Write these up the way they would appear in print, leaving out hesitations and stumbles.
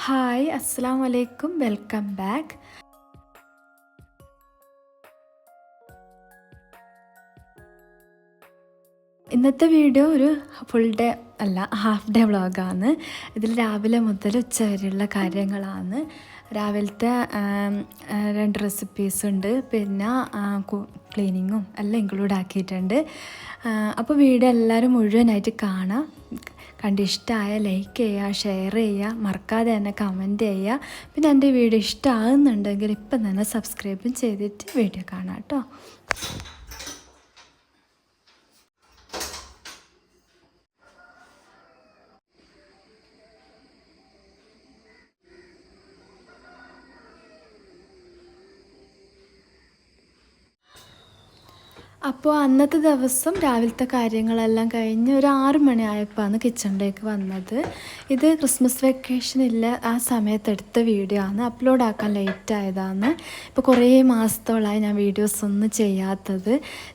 Hi അസ്സലാമു അലൈക്കും welcome back. ഇന്നത്തെ വീഡിയോ ഒരു ഫുൾ ഡേ അല്ല, ഹാഫ് ഡേ വ്ളോഗാണ്. ഇതിൽ രാവിലെ മുതൽ ഉച്ച വരെയുള്ള കാര്യങ്ങളാണ്. രാവിലത്തെ 2 റെസിപ്പീസ് ഉണ്ട്, പിന്നെ ക്ലീനിങ്ങും എല്ലാം ഇൻക്ലൂഡ് ആക്കിയിട്ടുണ്ട്. അപ്പോൾ വീഡിയോ എല്ലാവരും മുഴുവനായിട്ട് കാണാം. കണ്ടിഷ്ടമായ ലൈക്ക് ചെയ്യുക, ഷെയർ ചെയ്യുക, മറക്കാതെ തന്നെ കമൻറ്റ് ചെയ്യുക. പിന്നെ എൻ്റെ വീഡിയോ ഇഷ്ടമാകുന്നുണ്ടെങ്കിൽ ഇപ്പം തന്നെ സബ്സ്ക്രൈബും ചെയ്തിട്ട് വീഡിയോ കാണാം കേട്ടോ. അപ്പോൾ അന്നത്തെ ദിവസം രാവിലത്തെ കാര്യങ്ങളെല്ലാം കഴിഞ്ഞ് ഒരു 6 മണിയായപ്പോഴാണ് കിച്ചണിലേക്ക് വന്നത്. ഇത് ക്രിസ്മസ് വെക്കേഷനില്ല ആ സമയത്ത് എടുത്ത വീഡിയോ ആണ്. അപ്ലോഡ് ആക്കാൻ ലേറ്റ് ആയതാണ്. ഇപ്പോൾ കുറേ മാസത്തോളമായി ഞാൻ വീഡിയോസ് ഒന്നും ചെയ്യാത്തത്.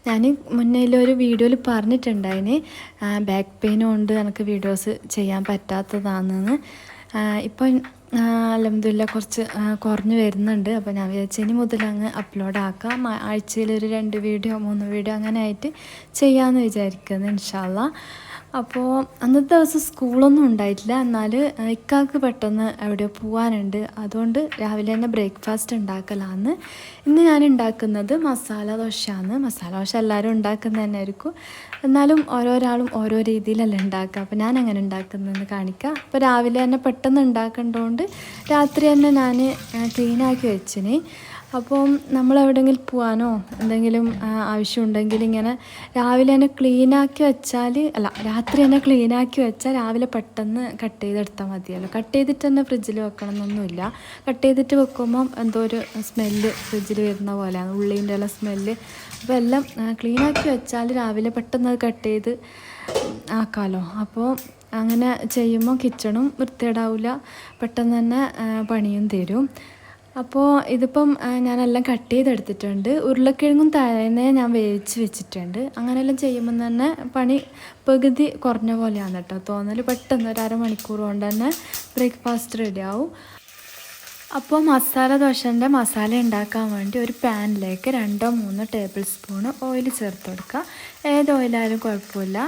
ഞാൻ മുന്നേലൊരു വീഡിയോയിൽ പറഞ്ഞിട്ടുണ്ടായിന് ബാക്ക് പെയിനും കൊണ്ട് എനിക്ക് വീഡിയോസ് ചെയ്യാൻ പറ്റാത്തതാണെന്ന്. ഇപ്പം അൽഹംദുലില്ലാ കുറച്ച് കുറഞ്ഞ് വരുന്നുണ്ട്. അപ്പോൾ ഞാൻ വിചാരിച്ചു ഇനി മുതൽ അങ്ങ് അപ്ലോഡ് ആക്കാം. ആഴ്ചയിൽ ഒരു 2 വീഡിയോ 3 വീഡിയോ അങ്ങനെ ആയിട്ട് ചെയ്യാമെന്ന് വിചാരിക്കുന്നു ഇൻഷാ അല്ലാ. അപ്പോൾ അന്നത്തെ ദിവസം സ്കൂളൊന്നും ഉണ്ടായിട്ടില്ല. എന്നാൽ ഇക്കാക്ക് പെട്ടെന്ന് എവിടെയോ പോകാനുണ്ട്. അതുകൊണ്ട് രാവിലെ തന്നെ ബ്രേക്ക്ഫാസ്റ്റ് ഉണ്ടാക്കലാന്ന്. ഇന്ന് ഞാൻ ഉണ്ടാക്കുന്നത് മസാല ദോശയാണ്. മസാല ദോശ എല്ലാവരും ഉണ്ടാക്കുന്നത് തന്നെ ആയിരിക്കും, എന്നാലും ഓരോരാളും ഓരോ രീതിയിലല്ല ഉണ്ടാക്കുക. അപ്പോൾ ഞാൻ എങ്ങനെ ഉണ്ടാക്കുന്നതെന്ന് കാണിക്കാം. അപ്പോൾ രാവിലെ തന്നെ പെട്ടെന്ന് ഉണ്ടാക്കേണ്ടതുകൊണ്ട് രാത്രി തന്നെ ഞാൻ ക്ലീനാക്കി വെച്ചിന്. അപ്പോൾ നമ്മൾ എവിടെയെങ്കിലും പോകാനോ എന്തെങ്കിലും ആവശ്യമുണ്ടെങ്കിൽ ഇങ്ങനെ രാവിലെ തന്നെ ക്ലീനാക്കി വെച്ചാൽ, അല്ല രാത്രി തന്നെ ക്ലീനാക്കി വെച്ചാൽ രാവിലെ പെട്ടെന്ന് കട്ട് ചെയ്തെടുത്താൽ മതിയല്ലോ. കട്ട് ചെയ്തിട്ട് തന്നെ ഫ്രിഡ്ജിൽ വെക്കണം എന്നൊന്നുമില്ല. കട്ട് ചെയ്തിട്ട് വെക്കുമ്പം എന്തോ ഒരു സ്മെല്ല് ഫ്രിഡ്ജിൽ വരുന്ന പോലെയാണ്, ഉള്ളീൻ്റെ എല്ലാം സ്മെല്ല്. അപ്പോൾ എല്ലാം ക്ലീനാക്കി വെച്ചാൽ രാവിലെ പെട്ടെന്ന് അത് കട്ട് ചെയ്ത് ആക്കാമല്ലോ. അപ്പോൾ അങ്ങനെ ചെയ്യുമ്പോൾ കിച്ചണും വൃത്തികേടാവില്ല, പെട്ടെന്ന് തന്നെ പണിയും തരും. അപ്പോൾ ഇതിപ്പം ഞാനെല്ലാം കട്ട് ചെയ്തെടുത്തിട്ടുണ്ട്. ഉരുളക്കിഴങ്ങും തലേന്നേ ഞാൻ വേവിച്ച് വെച്ചിട്ടുണ്ട്. അങ്ങനെയെല്ലാം ചെയ്യുമ്പം തന്നെ പണി പകുതി കുറഞ്ഞ പോലെയാണ് കേട്ടോ തോന്നൽ. പെട്ടെന്ന് ഒരു 1/2 മണിക്കൂർ കൊണ്ട് തന്നെ ബ്രേക്ക്ഫാസ്റ്റ് റെഡിയാവും. അപ്പോൾ മസാല ദോശൻ്റെ മസാല ഉണ്ടാക്കാൻ വേണ്ടി ഒരു പാനിലേക്ക് 2-3 ടേബിൾ സ്പൂണ് ഓയിൽ ചേർത്ത് കൊടുക്കുക. ഏത് ഓയിലായാലും കുഴപ്പമില്ല.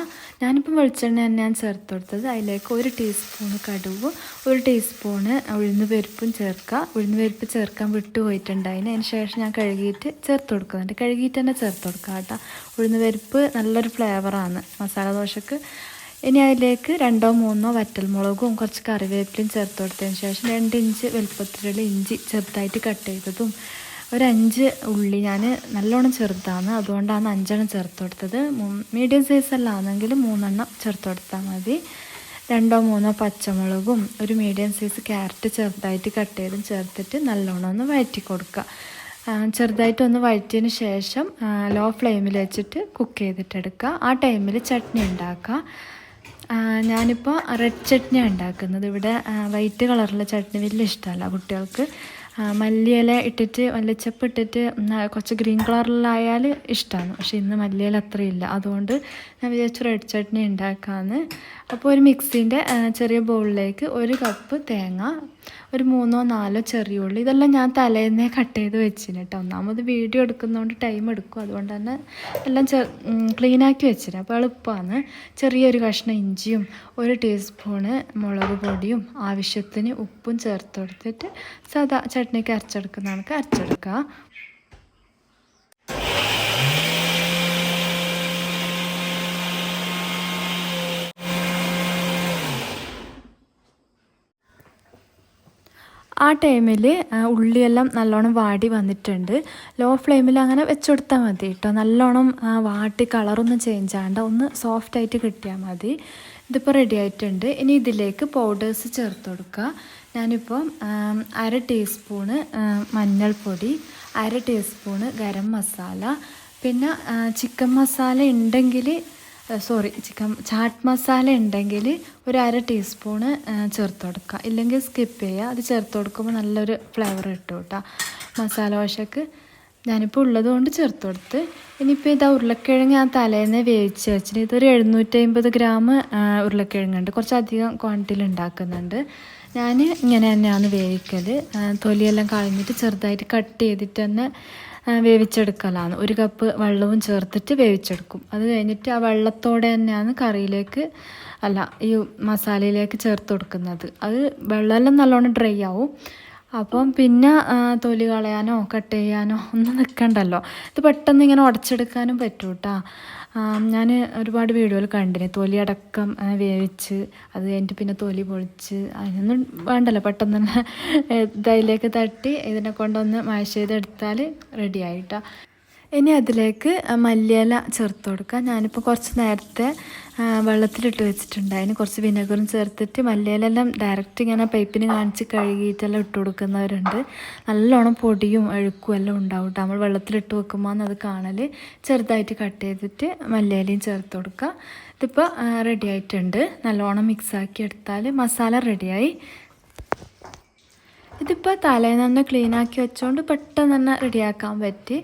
ഞാനിപ്പം വെളിച്ചെണ്ണ തന്നെയാണ് ചേർത്ത് കൊടുത്തത്. അതിലേക്ക് 1 ടീസ്പൂണ് കടുവും 1 ടീസ്പൂണ് ഉഴുന്ന് പരിപ്പും ചേർക്കുക. ഉഴുന്ന് പരിപ്പ് ചേർക്കാൻ വിട്ടുപോയിട്ടുണ്ട്. അതിന് ശേഷം ഞാൻ കഴുകിയിട്ട് ചേർത്ത് കൊടുക്കുന്നുണ്ട്. കഴുകിയിട്ട് തന്നെ ചേർത്ത് കൊടുക്കുക കേട്ടോ. ഉഴുന്ന് പരിപ്പ് നല്ലൊരു ഫ്ലേവറാണ് മസാല ദോശക്ക്. ഇനി അതിലേക്ക് 2-3 വറ്റൽമുളകും കുറച്ച് കറിവേപ്പിലയും ചേർത്ത് കൊടുത്തതിന് ശേഷം 2 ഇഞ്ച് വലുപ്പത്തിലുള്ള ഇഞ്ചി ചെറുതായിട്ട് കട്ട് ചെയ്തതും, ഒരു 5 ഉള്ളി, ഞാൻ നല്ലോണം ചെറുതാണ് അതുകൊണ്ടാണ് 5 ചേർത്ത് കൊടുത്തത്. മീഡിയം സൈസ് അല്ലാന്നെങ്കിൽ 3 ചേർത്ത് കൊടുത്താൽ മതി. 2-3 പച്ചമുളകും ഒരു മീഡിയം സൈസ് ക്യാരറ്റ് ചെറുതായിട്ട് കട്ട് ചെയ്തും ചേർത്തിട്ട് നല്ലോണം ഒന്ന് വഴറ്റി കൊടുക്കുക. ചെറുതായിട്ടൊന്ന് വഴറ്റിയതിന് ശേഷം ലോ ഫ്ലെയിമിൽ വെച്ചിട്ട് കുക്ക് ചെയ്തിട്ടെടുക്കുക. ആ ടൈമിൽ ചട്നി ഉണ്ടാക്കുക. ഞാനിപ്പോൾ റെഡ് ചട്നിയാണ് ഉണ്ടാക്കുന്നത്. ഇവിടെ വൈറ്റ് കളറിലെ ചട്നി വലിയ ഇഷ്ടമല്ല കുട്ടികൾക്ക്. മല്ലിയില ഇട്ടിട്ട് മല്ലിച്ചപ്പ് ഇട്ടിട്ട് കുറച്ച് ഗ്രീൻ കളറിലായാൽ ഇഷ്ടമാണ്. പക്ഷേ ഇന്ന് മല്ലിയില അത്രയില്ല, അതുകൊണ്ട് ഞാൻ വിചാരിച്ചു റെഡ് ചട്നി ഉണ്ടാക്കാമെന്ന്. അപ്പോൾ ഒരു മിക്സിൻ്റെ ചെറിയ ബൗളിലേക്ക് 1 കപ്പ് തേങ്ങ, ഒരു 3-4 ചെറിയ ഉള്ളി, ഇതെല്ലാം ഞാൻ തലേന്നേ കട്ട് ചെയ്ത് വെച്ചിന് കേട്ടോ. ഒന്നാമത് വീഡിയോ എടുക്കുന്നതുകൊണ്ട് ടൈം എടുക്കും, അതുകൊണ്ട് തന്നെ എല്ലാം ക്ലീനാക്കി വെച്ചിന്. അപ്പോൾ എളുപ്പമാണ്. ചെറിയൊരു കഷ്ണം ഇഞ്ചിയും 1 ടീസ്പൂണ് മുളക് പൊടിയും ആവശ്യത്തിന് ഉപ്പും ചേർത്ത് കൊടുത്തിട്ട് സാധാ ചട്നിക്ക് അരച്ചെടുക്കുന്നതാണ് അരച്ചെടുക്കുക. ആ ടൈമിൽ ഉള്ളിയെല്ലാം നല്ലോണം വാടി വന്നിട്ടുണ്ട്. ലോ ഫ്ലെയിമിൽ അങ്ങനെ വെച്ചുകൊടുത്താൽ മതി കേട്ടോ. നല്ലോണം വാട്ടി കളറൊന്നും ചേഞ്ച് ആകണ്ട, ഒന്ന് സോഫ്റ്റായിട്ട് കിട്ടിയാൽ മതി. ഇതിപ്പോൾ റെഡി ആയിട്ടുണ്ട്. ഇനി ഇതിലേക്ക് പൗഡേഴ്സ് ചേർത്ത് കൊടുക്കുക. ഞാനിപ്പോൾ 1/2 ടീസ്പൂണ് മഞ്ഞൾപ്പൊടി, 1/2 ടീസ്പൂണ് ഗരം മസാല, പിന്നെ ചിക്കൻ മസാല ഉണ്ടെങ്കിൽ ചാട്ട് മസാല ഉണ്ടെങ്കിൽ ഒരു 1/2 ടീസ്പൂണ് ചേർത്ത് കൊടുക്കുക. ഇല്ലെങ്കിൽ സ്കിപ്പ് ചെയ്യുക. അത് ചേർത്ത് കൊടുക്കുമ്പോൾ നല്ലൊരു ഫ്ലേവർ കിട്ടും കേട്ടോ മസാല ദോശക്ക്. ഞാനിപ്പോൾ ഉള്ളതുകൊണ്ട് ചേർത്ത് കൊടുത്ത്. ഇനിയിപ്പോൾ ഇതാ ഉരുളക്കിഴങ്ങ് ഞാൻ തലേന്ന് വേവിച്ച് വെച്ചിട്ട് ഇതൊരു 750 ഗ്രാം ഉരുളക്കിഴങ്ങുണ്ട്. കുറച്ചധികം ക്വാണ്ടിറ്റിയിൽ ഉണ്ടാക്കുന്നുണ്ട്. ഞാൻ ഇങ്ങനെ തന്നെയാണ് വേവിക്കൽ. തൊലിയെല്ലാം കളഞ്ഞിട്ട് ചെറുതായിട്ട് കട്ട് ചെയ്തിട്ട് തന്നെ വേവിച്ചെടുക്കലാണ്. 1 കപ്പ് വെള്ളവും ചേർത്തിട്ട് വേവിച്ചെടുക്കും. അത് കഴിഞ്ഞിട്ട് ആ വെള്ളത്തോടെ തന്നെയാണ് കറിയിലേക്ക് ഈ മസാലയിലേക്ക് ചേർത്ത് കൊടുക്കുന്നത്. അത് വെള്ളമെല്ലാം നല്ലോണം ഡ്രൈ ആവും. അപ്പം പിന്നെ തൊലി കളയാനോ കട്ട് ചെയ്യാനോ ഒന്നും നിൽക്കണ്ടല്ലോ. ഇത് പെട്ടെന്ന് ഇങ്ങനെ ഉടച്ചെടുക്കാനും പറ്റും കേട്ടോ. ഞാൻ ഒരുപാട് വീഡിയോയിൽ കണ്ടിന് തൊലി അടക്കം വേവിച്ച് അത് കഴിഞ്ഞിട്ട് പിന്നെ തൊലി പൊളിച്ച് അതിനൊന്നും വേണ്ടല്ലോ. പെട്ടെന്ന് തന്നെ ഇതിലേക്ക് തട്ടി ഇതിനെ കൊണ്ടൊന്ന് മാഷ് ചെയ്തെടുത്താൽ റെഡി ആയിട്ടോ. ഇനി അതിലേക്ക് മല്ലിയില ചേർത്ത് കൊടുക്കുക. ഞാനിപ്പോൾ കുറച്ച് നേരത്തെ വെള്ളത്തിലിട്ട് വെച്ചിട്ടുണ്ട്. അതിന് കുറച്ച് വിനെഗറും ചേർത്തിട്ട് മല്ലിയിലെല്ലാം ഡയറക്റ്റ് ഇങ്ങനെ പൈപ്പിന് കാണിച്ച് കഴുകിയിട്ടെല്ലാം ഇട്ട് കൊടുക്കുന്നവരുണ്ട്. നല്ലോണം പൊടിയും അഴുക്കും എല്ലാം ഉണ്ടാവും കേട്ടോ. നമ്മൾ വെള്ളത്തിലിട്ട് വെക്കുമ്പോൾ അത് കാണൽ. ചെറുതായിട്ട് കട്ട് ചെയ്തിട്ട് മല്ലിയിലയും ചേർത്ത് കൊടുക്കുക. ഇതിപ്പോൾ റെഡി ആയിട്ടുണ്ട്. നല്ലോണം മിക്സാക്കി എടുത്താൽ മസാല റെഡിയായി. ഇതിപ്പോൾ തലേന്ന് തന്നെ ക്ലീനാക്കി വെച്ചുകൊണ്ട് പെട്ടെന്ന് തന്നെ റെഡിയാക്കാൻ പറ്റി.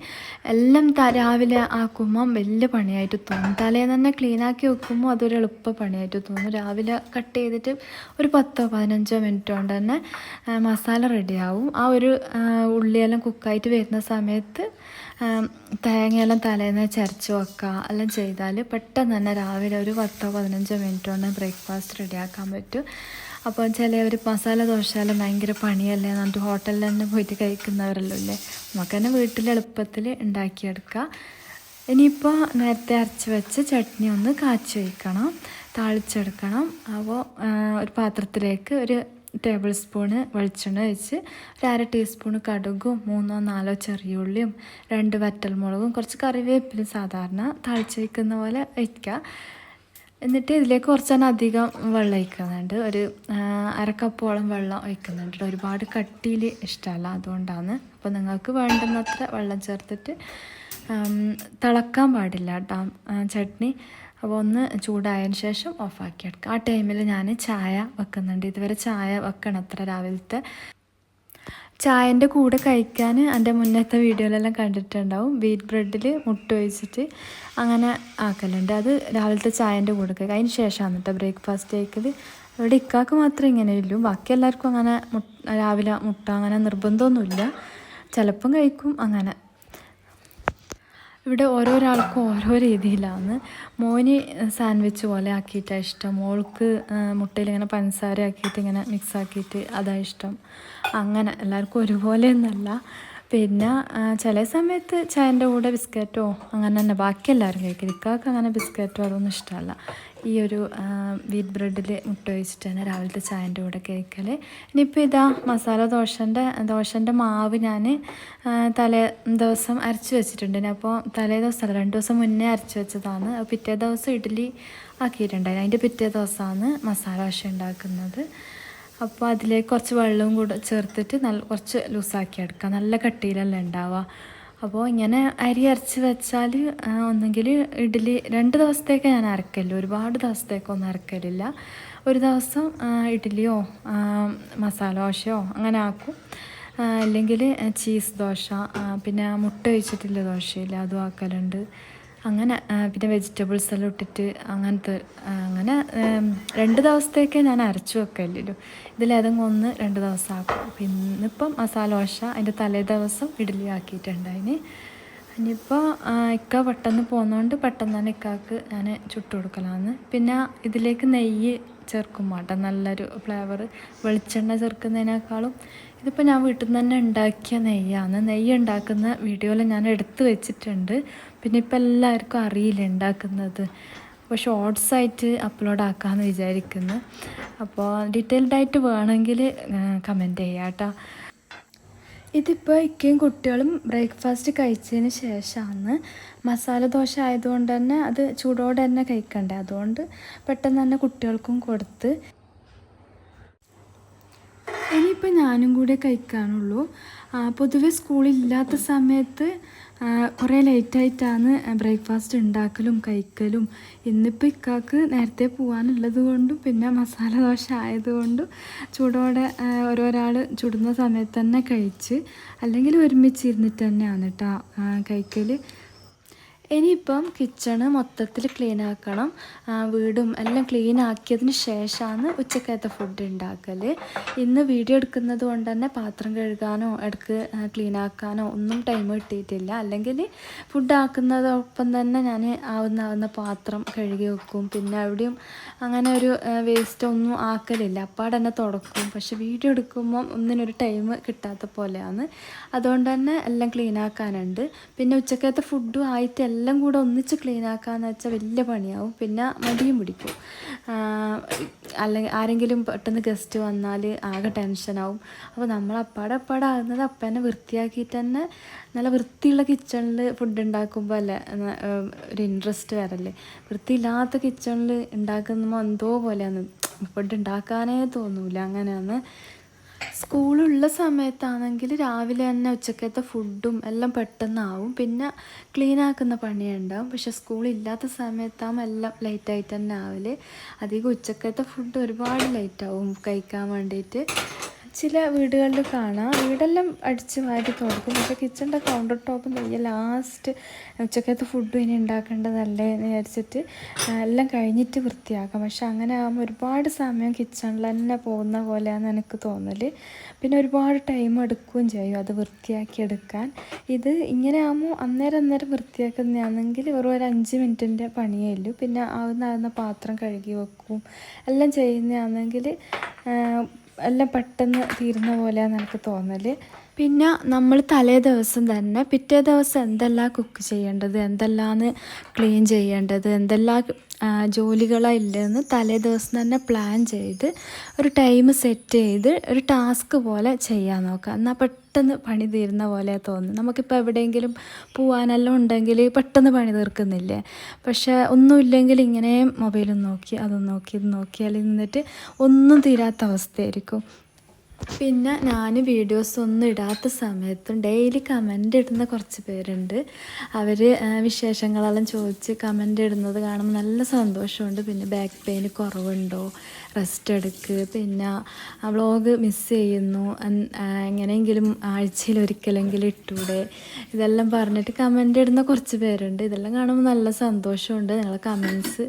എല്ലാം രാവിലെ ആക്കുമ്പം വലിയ പണിയായിട്ട് തോന്നും. തലേന്ന് തന്നെ ക്ലീനാക്കി വെക്കുമ്പോൾ അതൊരു എളുപ്പ പണിയായിട്ട് തോന്നും. രാവിലെ കട്ട് ചെയ്തിട്ട് ഒരു 10-15 മിനിറ്റ് കൊണ്ട് തന്നെ മസാല റെഡിയാവും. ആ ഒരു ഉള്ളിയെല്ലാം കുക്കായിട്ട് വരുന്ന സമയത്ത് തേങ്ങയെല്ലാം തലേന്ന് ചരച്ച് വെക്കുക എല്ലാം ചെയ്താൽ പെട്ടെന്ന് തന്നെ രാവിലെ ഒരു 10-15 മിനിറ്റ് കൊണ്ട് ബ്രേക്ക്ഫാസ്റ്റ് റെഡിയാക്കാൻ പറ്റും. അപ്പോൾ ചിലവർ മസാല ദോശയെല്ലാം ഭയങ്കര പണിയല്ലേ എന്നിട്ട് ഹോട്ടലിൽ തന്നെ പോയിട്ട് കഴിക്കുന്നവരല്ലോ അല്ലേ. നമുക്ക് തന്നെ വീട്ടിൽ എളുപ്പത്തിൽ ഉണ്ടാക്കിയെടുക്കുക. ഇനിയിപ്പോൾ നേരത്തെ അരച്ച് വെച്ച് ചട്നി ഒന്ന് കാച്ചി വയ്ക്കണം, താളിച്ചെടുക്കണം. അപ്പോൾ ഒരു പാത്രത്തിലേക്ക് ഒരു ടേബിൾ സ്പൂണ് വെളിച്ചെണ്ണ ഒഴിച്ച് ഒരു 1/2 ടീസ്പൂണ് കടുകും 3-4 ചെറിയ ഉള്ളിയും 2 വറ്റൽമുളകും കുറച്ച് കറിവേപ്പിലും സാധാരണ താളിച്ച് വയ്ക്കുന്ന പോലെ വയ്ക്കുക. എന്നിട്ട് ഇതിലേക്ക് കുറച്ചെണ്ണം അധികം വെള്ളം ഒഴിക്കുന്നുണ്ട്. ഒരു 1/2 കപ്പോളം വെള്ളം ഒഴിക്കുന്നുണ്ട്. ഒരുപാട് കട്ടിയിൽ ഇഷ്ടമല്ല, അതുകൊണ്ടാണ്. അപ്പോൾ നിങ്ങൾക്ക് വേണ്ടുന്നത്ര വെള്ളം ചേർത്തിട്ട് തിളക്കാൻ പാടില്ല കേട്ടോ ചട്നി. അപ്പോൾ ഒന്ന് ചൂടായതിന് ശേഷം ഓഫാക്കി എടുക്കുക. ആ ടൈമിൽ ഞാൻ ചായ വെക്കുന്നുണ്ട്. ഇതുവരെ ചായ വെക്കണം അത്ര രാവിലത്തെ. ചായൻ്റെ കൂടെ കഴിക്കാൻ എൻ്റെ മുന്നത്തെ വീഡിയോയിലെല്ലാം കണ്ടിട്ടുണ്ടാവും. വീറ്റ് ബ്രെഡിൽ മുട്ട ഒഴിച്ചിട്ട് അങ്ങനെ ആക്കലുണ്ട്. അത് രാവിലത്തെ ചായൻ്റെ കൂടെ കഴിക്കുക. അതിന് ശേഷമാണ് കേട്ടോ ബ്രേക്ക്ഫാസ്റ്റ് കഴിക്കൽ. ഇവിടെ ഇക്കാക്ക് മാത്രമേ ഇങ്ങനെ ഉള്ളൂ. ബാക്കി എല്ലാവർക്കും അങ്ങനെ രാവിലെ മുട്ട അങ്ങനെ നിർബന്ധമൊന്നുമില്ല. ചിലപ്പം കഴിക്കും അങ്ങനെ. ഇവിടെ ഓരോരാൾക്കും ഓരോ രീതിയിലാണ്. മോന് സാൻഡ്വിച്ച് പോലെ ആക്കിയിട്ടാണ് ഇഷ്ടം. മോൾക്ക് മുട്ടയിൽ ഇങ്ങനെ പഞ്ചസാര ആക്കിയിട്ട് ഇങ്ങനെ മിക്സ് ആക്കിയിട്ട് അതാണ് ഇഷ്ടം. അങ്ങനെ എല്ലാവർക്കും ഒരുപോലെ ഒന്നല്ല. പിന്നെ ചില സമയത്ത് ചായൻ്റെ കൂടെ ബിസ്ക്കറ്റോ അങ്ങനെ തന്നെ ബാക്കി എല്ലാവരും കഴിക്കും. ഇക്കാർക്ക് അങ്ങനെ ബിസ്ക്കറ്റോ അതൊന്നും ഇഷ്ടമല്ല. ഈ ഒരു വീറ്റ് ബ്രെഡിൽ മുട്ട ഒഴിച്ചിട്ട് തന്നെ രാവിലത്തെ ചായൻ്റെ കൂടെ കഴിക്കൽ. ഇനിയിപ്പോൾ ഇതാ മസാല ദോശൻ്റെ മാവ് ഞാൻ തലേ ദിവസം അരച്ച് വെച്ചിട്ടുണ്ട്. അപ്പോൾ തലേ ദിവസമല്ല 2 ദിവസം മുന്നേ അരച്ച് വെച്ചതാണ്. പിറ്റേ ദിവസം ഇഡ്ഡലി ആക്കിയിട്ടുണ്ടായി. അതിൻ്റെ പിറ്റേ ദിവസമാണ് മസാല ദോശ ഉണ്ടാക്കുന്നത്. അപ്പോൾ അതിലേക്ക് കുറച്ച് വെള്ളവും കൂടെ ചേർത്തിട്ട് കുറച്ച് ലൂസാക്കി എടുക്കുക. നല്ല കട്ടിയിലല്ല ഉണ്ടാവുക. അപ്പോൾ ഇങ്ങനെ അരി അരച്ച് വെച്ചാൽ ഒന്നെങ്കിൽ ഇഡ്ഡലി 2 ദിവസത്തേക്ക് ഞാൻ അരക്കല്ലോ, ഒരുപാട് ദിവസത്തേക്കൊന്നും അരക്കലില്ല. ഒരു ദിവസം ഇഡ്ഡലിയോ മസാല ദോശയോ അങ്ങനെ ആക്കും. അല്ലെങ്കിൽ ചീസ് ദോശ, പിന്നെ മുട്ട ഒഴിച്ചിട്ടുള്ള ദോശയില്ല അതും ആക്കലുണ്ട്. അങ്ങനെ പിന്നെ വെജിറ്റബിൾസ് എല്ലാം ഇട്ടിട്ട് അങ്ങനെ 2 ദിവസത്തേക്ക് ഞാൻ അരച്ചു വെക്കല്ലോ. ഇതിലേതെങ്കിലും ഒന്ന് 2 ദിവസം ആക്കും. പിന്നിപ്പം മസാല ദോശ അതിൻ്റെ തലേ ദിവസം ഇഡ്ഡലി ആക്കിയിട്ടുണ്ടായിന്. ഇനിയിപ്പോൾ ഇക്ക പെട്ടെന്ന് പോകുന്നതുകൊണ്ട് പെട്ടെന്ന് തന്നെ ഇക്കാക്ക് ഞാൻ ചുട്ടു കൊടുക്കലാണ്. പിന്നെ ഇതിലേക്ക് നെയ്യ് ചേർക്കും മാട്ട നല്ലൊരു ഫ്ലേവർ. വെളിച്ചെണ്ണ ചേർക്കുന്നതിനേക്കാളും ഇതിപ്പോൾ ഞാൻ വീട്ടിൽ നിന്ന് തന്നെ ഉണ്ടാക്കിയ നെയ്യാണ്. നെയ്യ് ഉണ്ടാക്കുന്ന വീഡിയോയിൽ ഞാൻ എടുത്ത് വെച്ചിട്ടുണ്ട്. പിന്നെ ഇപ്പോൾ എല്ലാവർക്കും അറിയില്ല ഉണ്ടാക്കുന്നത്. അപ്പോൾ ഷോർട്സായിട്ട് അപ്ലോഡ് ആക്കാമെന്ന് വിചാരിക്കുന്നു. അപ്പോൾ ഡീറ്റെയിൽഡായിട്ട് വേണമെങ്കിൽ കമൻറ്റ് ചെയ്യാം കേട്ടോ. ഇതിപ്പോൾ ഇക്കയും കുട്ടികളും ബ്രേക്ക്ഫാസ്റ്റ് കഴിച്ചതിന് ശേഷമാണ്. മസാല ദോശ ആയതുകൊണ്ട് തന്നെ അത് ചൂടോടെ തന്നെ കഴിക്കണ്ടേ, അതുകൊണ്ട് പെട്ടെന്ന് തന്നെ കുട്ടികൾക്കും കൊടുത്ത്. ഇനിയിപ്പോൾ ഞാനും കൂടെ കഴിക്കാനുള്ളൂ. പൊതുവെ സ്കൂളില്ലാത്ത സമയത്ത് കുറേ ലേറ്റായിട്ടാണ് ബ്രേക്ക്ഫാസ്റ്റ് ഉണ്ടാക്കലും കഴിക്കലും. ഇന്നിപ്പോൾ ഇക്കാക്ക് നേരത്തെ പോകാനുള്ളത് കൊണ്ടും പിന്നെ മസാല ദോശ ആയതുകൊണ്ടും ചൂടോടെ ഓരോരാൾ ചുടുന്ന സമയത്ത് തന്നെ കഴിച്ച്, അല്ലെങ്കിൽ ഒരുമിച്ചിരുന്നിട്ട് തന്നെയാണ് കേട്ടോ കഴിക്കൽ. ഇനിയിപ്പം കിച്ചണ് മൊത്തത്തിൽ ക്ലീൻ ആക്കണം. വീടും എല്ലാം ക്ലീൻ ആക്കിയതിന് ശേഷമാണ് ഉച്ചക്കത്തെ ഫുഡ് ഉണ്ടാക്കൽ. ഇന്ന് വീഡിയോ എടുക്കുന്നത് കൊണ്ട് തന്നെ പാത്രം കഴുകാനോ ഇടയ്ക്ക് ക്ലീൻ ആക്കാനോ ഒന്നും ടൈം കിട്ടിയിട്ടില്ല. അല്ലെങ്കിൽ ഫുഡ് ആക്കുന്നതോടൊപ്പം തന്നെ ഞാൻ ആവുന്ന പാത്രം കഴുകി വെക്കും. പിന്നെ എവിടെയും അങ്ങനെ ഒരു വേസ്റ്റ് ഒന്നും ആക്കലില്ല, അപ്പാടെ തന്നെ തുടക്കും. പക്ഷെ വീഡിയോ എടുക്കുമ്പം ഒന്നിനൊരു ടൈം കിട്ടാത്ത പോലെയാണ്. അതുകൊണ്ട് തന്നെ എല്ലാം ക്ലീൻ ആക്കാനുണ്ട്. പിന്നെ ഉച്ചക്കത്തെ ഫുഡും ആയിട്ട് എല്ലാം കൂടെ ഒന്നിച്ച് ക്ലീൻ ആക്കാന്ന് വെച്ചാൽ വലിയ പണിയാവും, പിന്നെ മടിയും പിടിക്കും. അല്ലെങ്കിൽ ആരെങ്കിലും പെട്ടെന്ന് ഗസ്റ്റ് വന്നാൽ ആകെ ടെൻഷനാവും. അപ്പോൾ നമ്മൾ അപ്പാടെ ആകുന്നത് അപ്പം തന്നെ വൃത്തിയാക്കിയിട്ട് തന്നെ നല്ല വൃത്തിയുള്ള കിച്ചണിൽ ഫുഡ് ഉണ്ടാക്കുമ്പോൾ അല്ലേ ഒരു ഇൻട്രസ്റ്റ് വരല്ലേ. വൃത്തിയില്ലാത്ത കിച്ചണിൽ ഉണ്ടാക്കുമ്പോൾ എന്തോ പോലെയാണ്, ഫുഡ് ഉണ്ടാക്കാനേ തോന്നൂല. അങ്ങനെയാണ്. സ്കൂളുള്ള സമയത്താണെങ്കിൽ രാവിലെ തന്നെ ഉച്ചക്കത്തെ ഫുഡും എല്ലാം പെട്ടെന്നാവും, പിന്നെ ക്ലീൻ ആക്കുന്ന പണിയുണ്ടാവും. പക്ഷെ സ്കൂളില്ലാത്ത സമയത്താകുമ്പോൾ എല്ലാം ലേറ്റായിട്ട് തന്നെ ആവല്. അധികം ഉച്ചക്കത്തെ ഫുഡ് ഒരുപാട് ലേറ്റാവും കഴിക്കാൻ വേണ്ടിയിട്ട്. ചില വീടുകളിൽ കാണാം വീടെല്ലാം അടിച്ച് വാരി തുടക്കും, പക്ഷേ കിച്ചണിൻ്റെ കൗണ്ടർ ടോപ്പ് നെയ്യ ലാസ്റ്റ് ഉച്ചക്കത്തെ ഫുഡും ഇനി ഉണ്ടാക്കേണ്ടതല്ലേ എന്ന് വിചാരിച്ചിട്ട് എല്ലാം കഴിഞ്ഞിട്ട് വൃത്തിയാക്കാം. പക്ഷെ അങ്ങനെ ആകുമ്പോൾ ഒരുപാട് സമയം കിച്ചണിൽ തന്നെ പോകുന്ന പോലെയാണ് എനിക്ക് തോന്നൽ. പിന്നെ ഒരുപാട് ടൈം എടുക്കുകയും ചെയ്യും അത് വൃത്തിയാക്കി എടുക്കാൻ. ഇത് ഇങ്ങനെ ആകുമ്പോൾ അന്നേരം വൃത്തിയാക്കുന്നതാണെങ്കിൽ വെറും ഒരു 5 മിനിറ്റിൻ്റെ പണിയേ ഉള്ളൂ. പിന്നെ ആവുന്ന പാത്രം കഴുകി വെക്കും എല്ലാം ചെയ്യുന്നതാണെങ്കിൽ എല്ലാം പെട്ടെന്ന് തീരുന്ന പോലെയാണ് എനിക്ക് തോന്നൽ. പിന്നെ നമ്മൾ തലേ ദിവസം തന്നെ പിറ്റേ ദിവസം എന്തെല്ലാം കുക്ക് ചെയ്യേണ്ടത്, എന്തെല്ലാമാണ് ക്ലീൻ ചെയ്യേണ്ടത്, എന്തെല്ലാം ജോലികളാണ് ഇല്ലയെന്ന് തലേ ദിവസം തന്നെ പ്ലാൻ ചെയ്ത് ഒരു ടൈം സെറ്റ് ചെയ്ത് ഒരു ടാസ്ക് പോലെ ചെയ്യാൻ നോക്കുക. എന്നാൽ പെട്ടെന്ന് പണി തീരുന്ന പോലെ തോന്നും. നമുക്കിപ്പോൾ എവിടെയെങ്കിലും പോകാനെല്ലാം ഉണ്ടെങ്കിൽ പെട്ടെന്ന് പണി തീർക്കുന്നില്ലേ. പക്ഷേ ഒന്നുമില്ലെങ്കിൽ ഇങ്ങനെ മൊബൈലും നോക്കി അതും നോക്കി ഇത് നോക്കിയാൽ നിന്നിട്ട് ഒന്നും തീരാത്ത അവസ്ഥയായിരിക്കും. പിന്നെ ഞാൻ വീഡിയോസ് ഒന്നും ഇടാത്ത സമയത്തും ഡെയിലി കമൻ്റ് ഇടുന്ന കുറച്ച് പേരുണ്ട്. അവർ വിശേഷങ്ങളെല്ലാം ചോദിച്ച് കമൻ്റ് ഇടുന്നത് കാണുമ്പോൾ നല്ല സന്തോഷമുണ്ട്. പിന്നെ ബാക്ക് പെയിൻ കുറവുണ്ടോ, റെസ്റ്റ് എടുക്ക്, പിന്നെ വ്ളോഗ് മിസ് ചെയ്യുന്നു, എങ്ങനെയെങ്കിലും ആഴ്ചയിൽ ഒരിക്കലെങ്കിലും ഇട്ടൂടെ, ഇതെല്ലാം പറഞ്ഞിട്ട് കമൻ്റ് ഇടുന്ന കുറച്ച് പേരുണ്ട്. ഇതെല്ലാം കാണുമ്പോൾ നല്ല സന്തോഷമുണ്ട്. നിങ്ങളെ കമൻസ്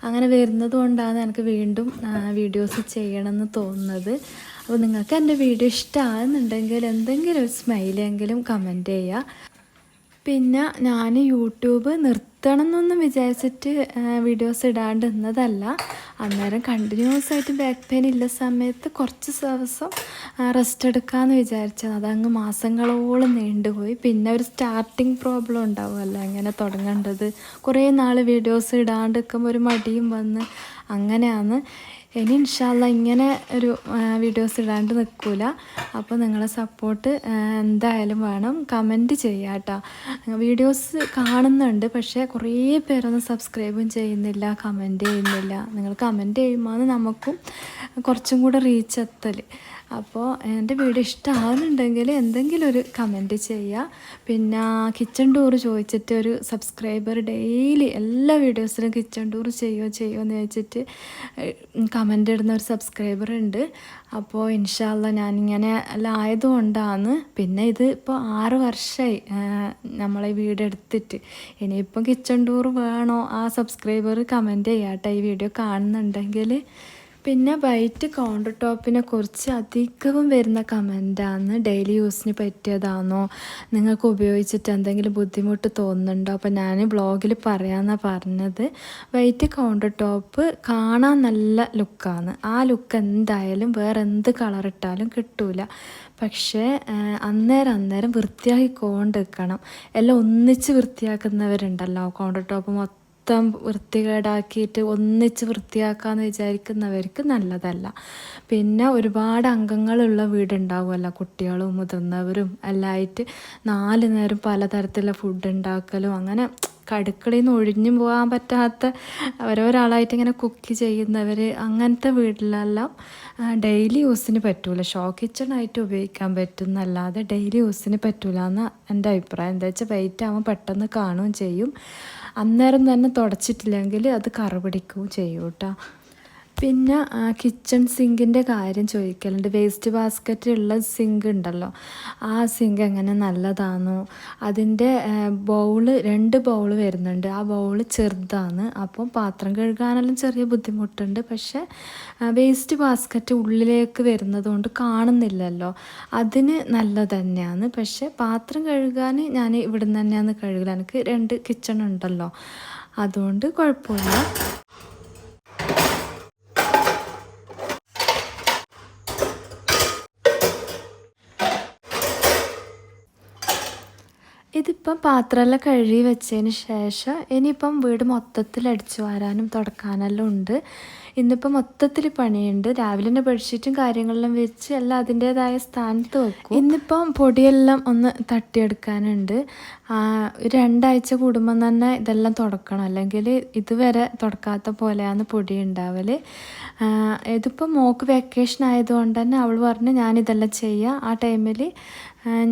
അങ്ങനെ വരുന്നത് കൊണ്ടാണ് എനിക്ക് വീണ്ടും വീഡിയോസ് ചെയ്യണമെന്ന് തോന്നുന്നത്. അപ്പോൾ നിങ്ങൾക്ക് എൻ്റെ വീഡിയോ ഇഷ്ടമാകുന്നുണ്ടെങ്കിൽ എന്തെങ്കിലും ഒരു സ്മൈലെങ്കിലും കമൻറ്റ് ചെയ്യുക. പിന്നെ ഞാൻ യൂട്യൂബ് നിർത്തണം എന്നൊന്നും വിചാരിച്ചിട്ട് വീഡിയോസ് ഇടാണ്ട് നിന്നതല്ല. അന്നേരം കണ്ടിന്യൂസ് ആയിട്ട് ബാക്ക് പെയിൻ ഇല്ല സമയത്ത് കുറച്ച് ദിവസം റെസ്റ്റ് എടുക്കാമെന്ന് വിചാരിച്ചത്. അതങ്ങ് മാസങ്ങളോളം നീണ്ടുപോയി. പിന്നെ ഒരു സ്റ്റാർട്ടിങ് പ്രോബ്ലം ഉണ്ടാവുമല്ലോ എങ്ങനെ തുടങ്ങേണ്ടത്. കുറേ നാൾ വീഡിയോസ് ഇടാണ്ട് നിൽക്കുമ്പോൾ ഒരു മടിയും വന്ന് അങ്ങനെയാണ്. ഇനി ഇൻഷാ അല്ലാ ഇങ്ങനെ ഒരു വീഡിയോസ് ഇടാണ്ട് നിൽക്കില്ല. അപ്പോൾ നിങ്ങളെ സപ്പോർട്ട് എന്തായാലും വേണം. കമൻറ്റ് ചെയ്യുക കേട്ടോ. വീഡിയോസ് കാണുന്നുണ്ട്, പക്ഷേ കുറേ പേരൊന്നും സബ്സ്ക്രൈബും ചെയ്യുന്നില്ല, കമൻറ്റ് ചെയ്യുന്നില്ല. നിങ്ങൾ കമൻറ്റ് ചെയ്യുമ്പോൾ നമുക്കും കുറച്ചും കൂടെ റീച്ച് എത്തൽ. അപ്പോൾ എൻ്റെ വീഡിയോ ഇഷ്ടമാകുന്നുണ്ടെങ്കിൽ എന്തെങ്കിലും ഒരു കമൻറ്റ് ചെയ്യുക. പിന്നെ കിച്ചൺ ടൂർ ചോദിച്ചിട്ട് ഒരു സബ്സ്ക്രൈബർ ഡെയിലി എല്ലാ വീഡിയോസിലും കിച്ചൺ ടൂർ ചെയ്യുമോ എന്ന് ചോദിച്ചിട്ട് കമൻ്റ് ഇടുന്ന ഒരു സബ്സ്ക്രൈബർ ഉണ്ട്. അപ്പോൾ ഇൻഷാ അല്ലാ ഞാനിങ്ങനെ എല്ലാം ആയതുകൊണ്ടാണ്. പിന്നെ ഇത് ഇപ്പോൾ 6 വർഷമായി നമ്മളെ വീഡിയോ എടുത്തിട്ട്. ഇനിയിപ്പം കിച്ചൺ ടൂർ വേണോ ആ സബ്സ്ക്രൈബർ കമൻറ്റ് ചെയ്യാട്ടോ ഈ വീഡിയോ കാണുന്നുണ്ടെങ്കിൽ. പിന്നെ വൈറ്റ് കൗണ്ടർ ടോപ്പിനെ കുറിച്ച് അധികവും വരുന്ന കമൻറ്റാണ് ഡെയിലി യൂസിന് പറ്റിയതാണോ, നിങ്ങൾക്ക് ഉപയോഗിച്ചിട്ട് എന്തെങ്കിലും ബുദ്ധിമുട്ട് തോന്നുന്നുണ്ടോ. അപ്പോൾ ഞാൻ ബ്ലോഗിൽ പറയാമെന്നാണ് പറഞ്ഞത്. വൈറ്റ് കൗണ്ടർ ടോപ്പ് കാണാൻ നല്ല ലുക്കാണ്. ആ ലുക്ക് എന്തായാലും വേറെ എന്ത് കളറിട്ടാലും കിട്ടൂല. പക്ഷേ അന്നേരം വൃത്തിയാക്കിക്കൊണ്ട് നിൽക്കണം. എല്ലാം ഒന്നിച്ച് വൃത്തിയാക്കുന്നവരുണ്ടല്ലോ, കൗണ്ടർ ടോപ്പ് മൊത്തം വൃത്തികേടാക്കിയിട്ട് ഒന്നിച്ച് വൃത്തിയാക്കാമെന്ന് വിചാരിക്കുന്നവർക്ക് നല്ലതല്ല. പിന്നെ ഒരുപാട് അംഗങ്ങളുള്ള വീടുണ്ടാവുമല്ലോ, കുട്ടികളും മുതിർന്നവരും എല്ലാം ആയിട്ട് 4 നേരം പലതരത്തിലുള്ള ഫുഡ് ഉണ്ടാക്കലും അങ്ങനെ അടുക്കളയിൽ നിന്ന് ഒഴിഞ്ഞു പോകാൻ പറ്റാത്ത ഓരോരാളായിട്ട് ഇങ്ങനെ കുക്ക് ചെയ്യുന്നവർ, അങ്ങനത്തെ വീട്ടിലെല്ലാം ഡെയിലി യൂസിന് പറ്റൂല. ഷോ കിച്ചണായിട്ട് ഉപയോഗിക്കാൻ പറ്റുന്നല്ലാതെ ഡെയിലി യൂസിന് പറ്റൂല എന്ന് എൻ്റെ അഭിപ്രായം. എന്താ വെച്ചാൽ വെയിറ്റ് ആകുമ്പോൾ പെട്ടെന്ന് കാണുകയും ചെയ്യും. അന്നേരം തന്നെ തുടച്ചിട്ടില്ലെങ്കിൽ അത് കറ പിടിക്കുകയും ചെയ്യും കേട്ടോ. പിന്നെ കിച്ചൺ സിങ്കിൻ്റെ കാര്യം ചോദിക്കലുണ്ട്. വേസ്റ്റ് ബാസ്ക്കറ്റ് ഉള്ള സിങ്ക് ഉണ്ടല്ലോ, ആ സിങ്ക് എങ്ങനെ നല്ലതാണോ? അതിൻ്റെ ബൗള് 2 ബൗള് വരുന്നുണ്ട്. ആ ബൗള് ചെറുതാണ്, അപ്പം പാത്രം കഴുകാനെല്ലാം ചെറിയ ബുദ്ധിമുട്ടുണ്ട്. പക്ഷേ വേസ്റ്റ് ബാസ്ക്കറ്റ് ഉള്ളിലേക്ക് വരുന്നത് കൊണ്ട് കാണുന്നില്ലല്ലോ, അതിന് നല്ലത് തന്നെയാണ്. പക്ഷേ പാത്രം കഴുകാൻ ഞാൻ ഇവിടെ നിന്ന് തന്നെയാണ് കഴുകൽ. എനിക്ക് 2 കിച്ചൺ ഉണ്ടല്ലോ, അതുകൊണ്ട് കുഴപ്പമില്ല. ഇതിപ്പം പാത്രമെല്ലാം കഴുകി വെച്ചതിന് ശേഷം ഇനിയിപ്പം വീട് മൊത്തത്തിൽ അടിച്ചു വാരാനും തുടക്കാനെല്ലാം ഉണ്ട്. ഇന്നിപ്പം മൊത്തത്തിൽ പണിയുണ്ട്. രാവിലെ തന്നെ ബെഡ്ഷീറ്റും കാര്യങ്ങളെല്ലാം വെച്ച് എല്ലാം അതിൻ്റേതായ സ്ഥാനത്ത് വെക്കും. ഇന്നിപ്പം പൊടിയെല്ലാം ഒന്ന് തട്ടിയെടുക്കാനുണ്ട്. 2 ആഴ്ച കൂടുമ്പം തന്നെ ഇതെല്ലാം തുടക്കണം, അല്ലെങ്കിൽ ഇതുവരെ തുടക്കാത്ത പോലെയാണ് പൊടി ഉണ്ടാവൽ. ഇതിപ്പം മോക്ക് വെക്കേഷൻ ആയതുകൊണ്ട് തന്നെ അവൾ പറഞ്ഞ് ഞാനിതെല്ലാം ചെയ്യാം. ആ ടൈമിൽ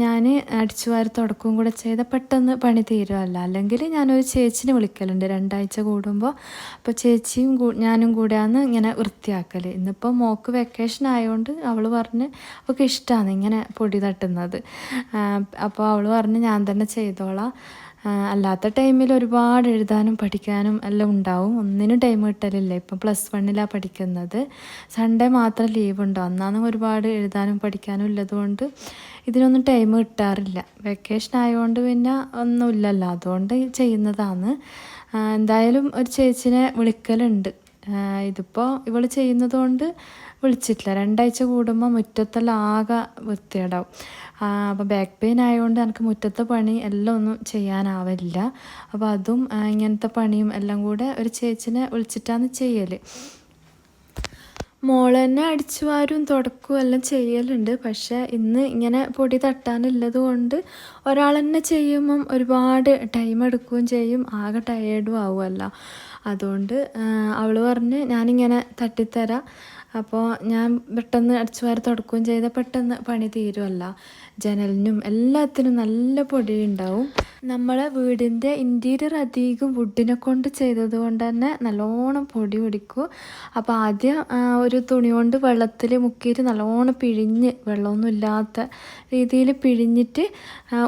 ഞാൻ അടിച്ചു വാരി തുടക്കുകയും കൂടെ ചെയ്താൽ പെട്ടെന്ന് പണി തീരുമല്ലോ. അല്ലെങ്കിൽ ഞാനൊരു ചേച്ചിനെ വിളിക്കലുണ്ട് 2 ആഴ്ച കൂടുമ്പോൾ. അപ്പോൾ ചേച്ചിയും ഞാനും കൂടെയാണ് ഇങ്ങനെ വൃത്തിയാക്കൽ. ഇന്നിപ്പോൾ മോക്ക് വെക്കേഷൻ ആയതുകൊണ്ട് അവൾ പറഞ്ഞ് അവൾക്ക് ഇഷ്ടമാണ് ഇങ്ങനെ പൊടി തട്ടുന്നത്. അപ്പോൾ അവൾ പറഞ്ഞ് ഞാൻ തന്നെ ചെയ്തോളാം. അല്ലാത്ത ടൈമിൽ ഒരുപാട് എഴുതാനും പഠിക്കാനും എല്ലാം ഉണ്ടാവും. ഒന്നിനും ടൈം കിട്ടലില്ല. ഇപ്പം +1 പഠിക്കുന്നത്. സൺഡേ മാത്രം ലീവ് ഉണ്ടാവും. അന്നാന്നും ഒരുപാട് എഴുതാനും പഠിക്കാനും ഉള്ളതുകൊണ്ട് ഇതിനൊന്നും ടൈം കിട്ടാറില്ല. വെക്കേഷൻ ആയതുകൊണ്ട് പിന്നെ ഒന്നുമില്ലല്ലോ, അതുകൊണ്ട് ചെയ്യുന്നതാണ്. എന്തായാലും ഒരു ചേച്ചിനെ വിളിക്കലുണ്ട്. ഇതിപ്പോൾ ഇവൾ ചെയ്യുന്നത് കൊണ്ട് വിളിച്ചിട്ടില്ല. 2 ആഴ്ച കൂടുമ്പോൾ മുറ്റത്തെല്ലാം ആകെ വൃത്തികേടാവും. അപ്പോൾ ബാക്ക് പെയിൻ ആയതുകൊണ്ട് എനിക്ക് മുറ്റത്തെ പണി എല്ലാം ഒന്നും ചെയ്യാനാവില്ല. അപ്പോൾ അതും ഇങ്ങനത്തെ പണിയും എല്ലാം കൂടെ ഒരു ചേച്ചിനെ വിളിച്ചിട്ടാണ് ചെയ്യൽ. മോൾ തന്നെ അടിച്ചു വാരും തുടക്കും എല്ലാം ചെയ്യലുണ്ട്. പക്ഷേ ഇന്ന് ഇങ്ങനെ പൊടി തട്ടാനുള്ളത് കൊണ്ട് ഒരാൾ തന്നെ ചെയ്യുമ്പം ഒരുപാട് ടൈം എടുക്കുകയും ചെയ്യും, ആകെ ടയേർഡും ആവുമല്ലോ. അതുകൊണ്ട് അവൾ പറഞ്ഞ് ഞാനിങ്ങനെ തട്ടിത്തരാം. അപ്പോൾ ഞാൻ പെട്ടെന്ന് അടിച്ചു വാരി തുടക്കുകയും ചെയ്താൽ പെട്ടെന്ന് പണി തീരുമല്ല. ജനലിനും എല്ലാത്തിനും നല്ല പൊടി ഉണ്ടാവും. നമ്മളെ വീടിൻ്റെ ഇൻറ്റീരിയർ അധികം വുഡിനെ കൊണ്ട് ചെയ്തത് കൊണ്ട് തന്നെ നല്ലോണം പൊടി പിടിക്കും. അപ്പോൾ ആദ്യം ഒരു തുണി കൊണ്ട് വെള്ളത്തിൽ മുക്കിയിട്ട് നല്ലോണം പിഴിഞ്ഞ്, വെള്ളമൊന്നും ഇല്ലാത്ത രീതിയിൽ പിഴിഞ്ഞിട്ട്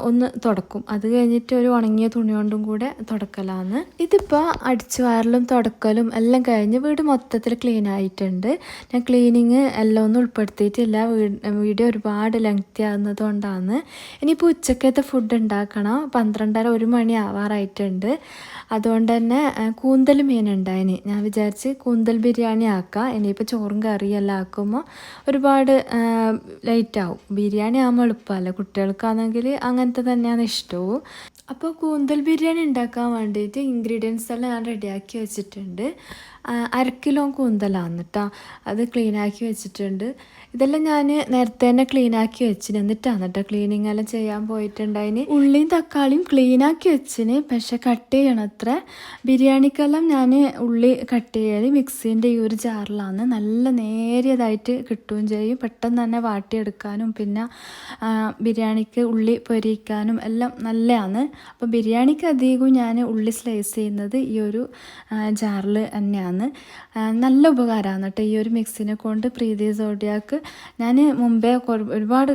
ഒന്ന് തുടക്കും. അത് കഴിഞ്ഞിട്ട് ഒരു ഉണങ്ങിയ തുണി കൊണ്ടും കൂടെ തുടക്കലാണ്. ഇതിപ്പോൾ അടിച്ചു വാരലും തുടക്കലും എല്ലാം കഴിഞ്ഞ് വീട് മൊത്തത്തിൽ ക്ലീൻ ആയിട്ടുണ്ട്. ഞാൻ ക്ലീനിങ് എല്ലാം ഒന്നും ഉൾപ്പെടുത്തിയിട്ടില്ല, വീഡിയോ ഒരുപാട് ലെങ്തി ആകുന്നത് കൊണ്ടാണ്. ഇനിയിപ്പോൾ ഉച്ചക്കത്തെ ഫുഡ് ഉണ്ടാക്കണം. 12:30-1 മണി ആവാറായിട്ടുണ്ട്. അതുകൊണ്ട് തന്നെ കൂന്തൽ മീൻ ഉണ്ടായിന്. ഞാൻ വിചാരിച്ച് കൂന്തൽ ബിരിയാണി ആക്കാം. ഇനിയിപ്പോൾ ചോറും കറിയെല്ലാം ആക്കുമ്പോൾ ഒരുപാട് ലേറ്റ് ആവും. ബിരിയാണി ആകുമ്പോൾ എളുപ്പമല്ല, കുട്ടികൾക്കാണെങ്കിൽ അങ്ങനത്തെ തന്നെയാണ് ഇഷ്ടവും. അപ്പോൾ കൂന്തൽ ബിരിയാണി ഉണ്ടാക്കാൻ വേണ്ടിയിട്ട് ഇൻഗ്രീഡിയൻസ് എല്ലാം ഞാൻ റെഡിയാക്കി വെച്ചിട്ടുണ്ട്. 1/2 കിലോ കൂന്തലാണ് കേട്ടോ, അത് ക്ലീനാക്കി വെച്ചിട്ടുണ്ട്. ഇതെല്ലാം ഞാൻ നേരത്തെ തന്നെ ക്ലീനാക്കി വെച്ചിന്, എന്നിട്ടാണ് കേട്ടോ ക്ലീനിങ് എല്ലാം ചെയ്യാൻ പോയിട്ടുണ്ടായിന്. ഉള്ളിയും തക്കാളിയും ക്ലീനാക്കി വെച്ചിന്, പക്ഷെ കട്ട് ചെയ്യണം അത്ര. ബിരിയാണിക്കെല്ലാം ഞാൻ ഉള്ളി കട്ട് ചെയ്യൽ മിക്സീൻ്റെ ഈ ഒരു ജാറിലാണ്. നല്ല നേരിയതായിട്ട് കിട്ടുകയും ചെയ്യും, പെട്ടെന്ന് തന്നെ വാട്ടിയെടുക്കാനും പിന്നെ ബിരിയാണിക്ക് ഉള്ളി പൊരിക്കാനും എല്ലാം നല്ലതാണ്. അപ്പോൾ ബിരിയാണിക്ക് അധികവും ഞാൻ ഉള്ളി സ്ലൈസ് ചെയ്യുന്നത് ഈ ഒരു ജാറിൽ തന്നെയാണ്. നല്ല ഉപകാരമാണ് കേട്ടോ ഈ ഒരു മിക്സിനെ കൊണ്ട്. പ്രീതി സോഡിയാക്ക് ഞാൻ മുമ്പേ ഒരുപാട്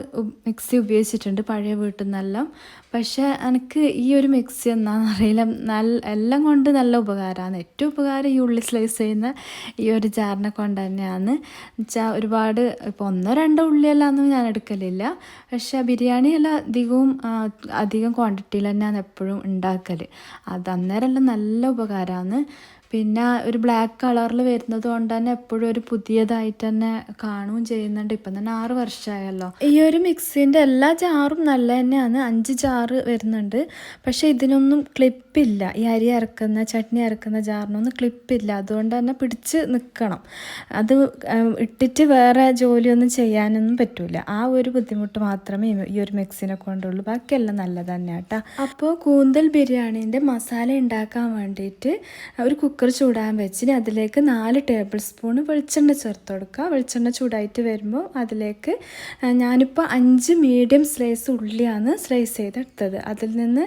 മിക്സി ഉപയോഗിച്ചിട്ടുണ്ട് പഴയ വീട്ടിൽ നിന്നെല്ലാം. പക്ഷേ എനിക്ക് ഈ ഒരു മിക്സി എന്താണെന്നറിയില്ല, എല്ലാം കൊണ്ട് നല്ല ഉപകാരമാണ്. ഏറ്റവും ഉപകാരം ഈ ഉള്ളി സ്ലൈസ് ചെയ്യുന്ന ഈ ഒരു ജാറിനെ കൊണ്ട് തന്നെയാണ്. വെച്ചാൽ ഒരുപാട് ഇപ്പോൾ 1-2 ഉള്ളിയെല്ലാമൊന്നും ഞാൻ എടുക്കലില്ല. പക്ഷേ ബിരിയാണിയെല്ലാം അധികം ക്വാണ്ടിറ്റിയിൽ തന്നെയാണ് എപ്പോഴും ഉണ്ടാക്കൽ. അത് അന്നേരമെല്ലാം നല്ല ഉപകാരമാണ്. പിന്നെ ഒരു ബ്ലാക്ക് കളറിൽ വരുന്നത് കൊണ്ട് തന്നെ എപ്പോഴും ഒരു പുതിയതായിട്ട് തന്നെ കാണുകയും ചെയ്യുന്നുണ്ട്. ഇപ്പം തന്നെ 6 വർഷമായല്ലോ. ഈ ഒരു മിക്സിൻ്റെ എല്ലാ ജാറും നല്ല തന്നെയാണ്. 5 ജാറ് വരുന്നുണ്ട്. പക്ഷേ ഇതിനൊന്നും ക്ലിപ്പില്ല. ഈ അരി അരക്കുന്ന ചട്നി അരക്കുന്ന ജാറിനൊന്നും ക്ലിപ്പില്ല. അതുകൊണ്ട് തന്നെ പിടിച്ച് നിൽക്കണം. അത് ഇട്ടിട്ട് വേറെ ജോലിയൊന്നും ചെയ്യാനൊന്നും പറ്റില്ല. ആ ഒരു ബുദ്ധിമുട്ട് മാത്രമേ ഈ ഒരു മിക്സിനെ കൊണ്ടുള്ളൂ. ബാക്കിയെല്ലാം നല്ലത് തന്നെ കേട്ടോ. അപ്പോൾ കൂന്തൽ ബിരിയാണീൻ്റെ മസാല ഉണ്ടാക്കാൻ വേണ്ടിയിട്ട് ഒരു കുക്കർ ചൂടാൻ വെച്ചിട്ട് അതിലേക്ക് 4 ടേബിൾ സ്പൂൺ വെളിച്ചെണ്ണ ചേർത്ത് കൊടുക്കുക. വെളിച്ചെണ്ണ ചൂടായിട്ട് വരുമ്പോൾ അതിലേക്ക് ഞാനിപ്പോൾ 5 മീഡിയം സ്ലൈസ് ഉള്ളിയാണ് സ്ലൈസ് ചെയ്തെടുത്തത്. അതിൽ നിന്ന്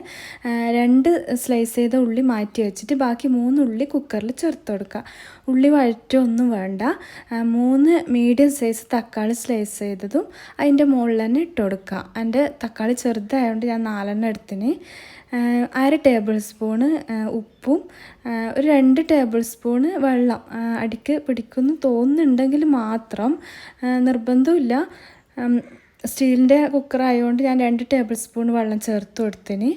2 സ്ലൈസ് ചെയ്ത ഉള്ളി മാറ്റി വെച്ചിട്ട് ബാക്കി 3 ഉള്ളി കുക്കറിൽ ചേർത്ത് കൊടുക്കുക. ഉള്ളി വഴറ്റൊന്നും വേണ്ട. 3 മീഡിയം സൈസ് തക്കാളി സ്ലൈസ് ചെയ്തതും അതിൻ്റെ മുകളിൽ തന്നെ ഇട്ട് കൊടുക്കുക. എൻ്റെ തക്കാളി ചെറുതായതുകൊണ്ട് ഞാൻ 4 എടുത്തിന്. 1/2 ടേബിൾ സ്പൂണ് ഉപ്പും ഒരു 2 ടേബിൾ സ്പൂണ് വെള്ളം. അടിക്ക് പിടിക്കുമെന്ന് തോന്നുന്നുണ്ടെങ്കിൽ മാത്രം, നിർബന്ധമില്ല. സ്റ്റീലിൻ്റെ കുക്കറായതുകൊണ്ട് ഞാൻ 2 ടേബിൾ സ്പൂൺ വെള്ളം ചേർത്ത് കൊടുത്തിന്.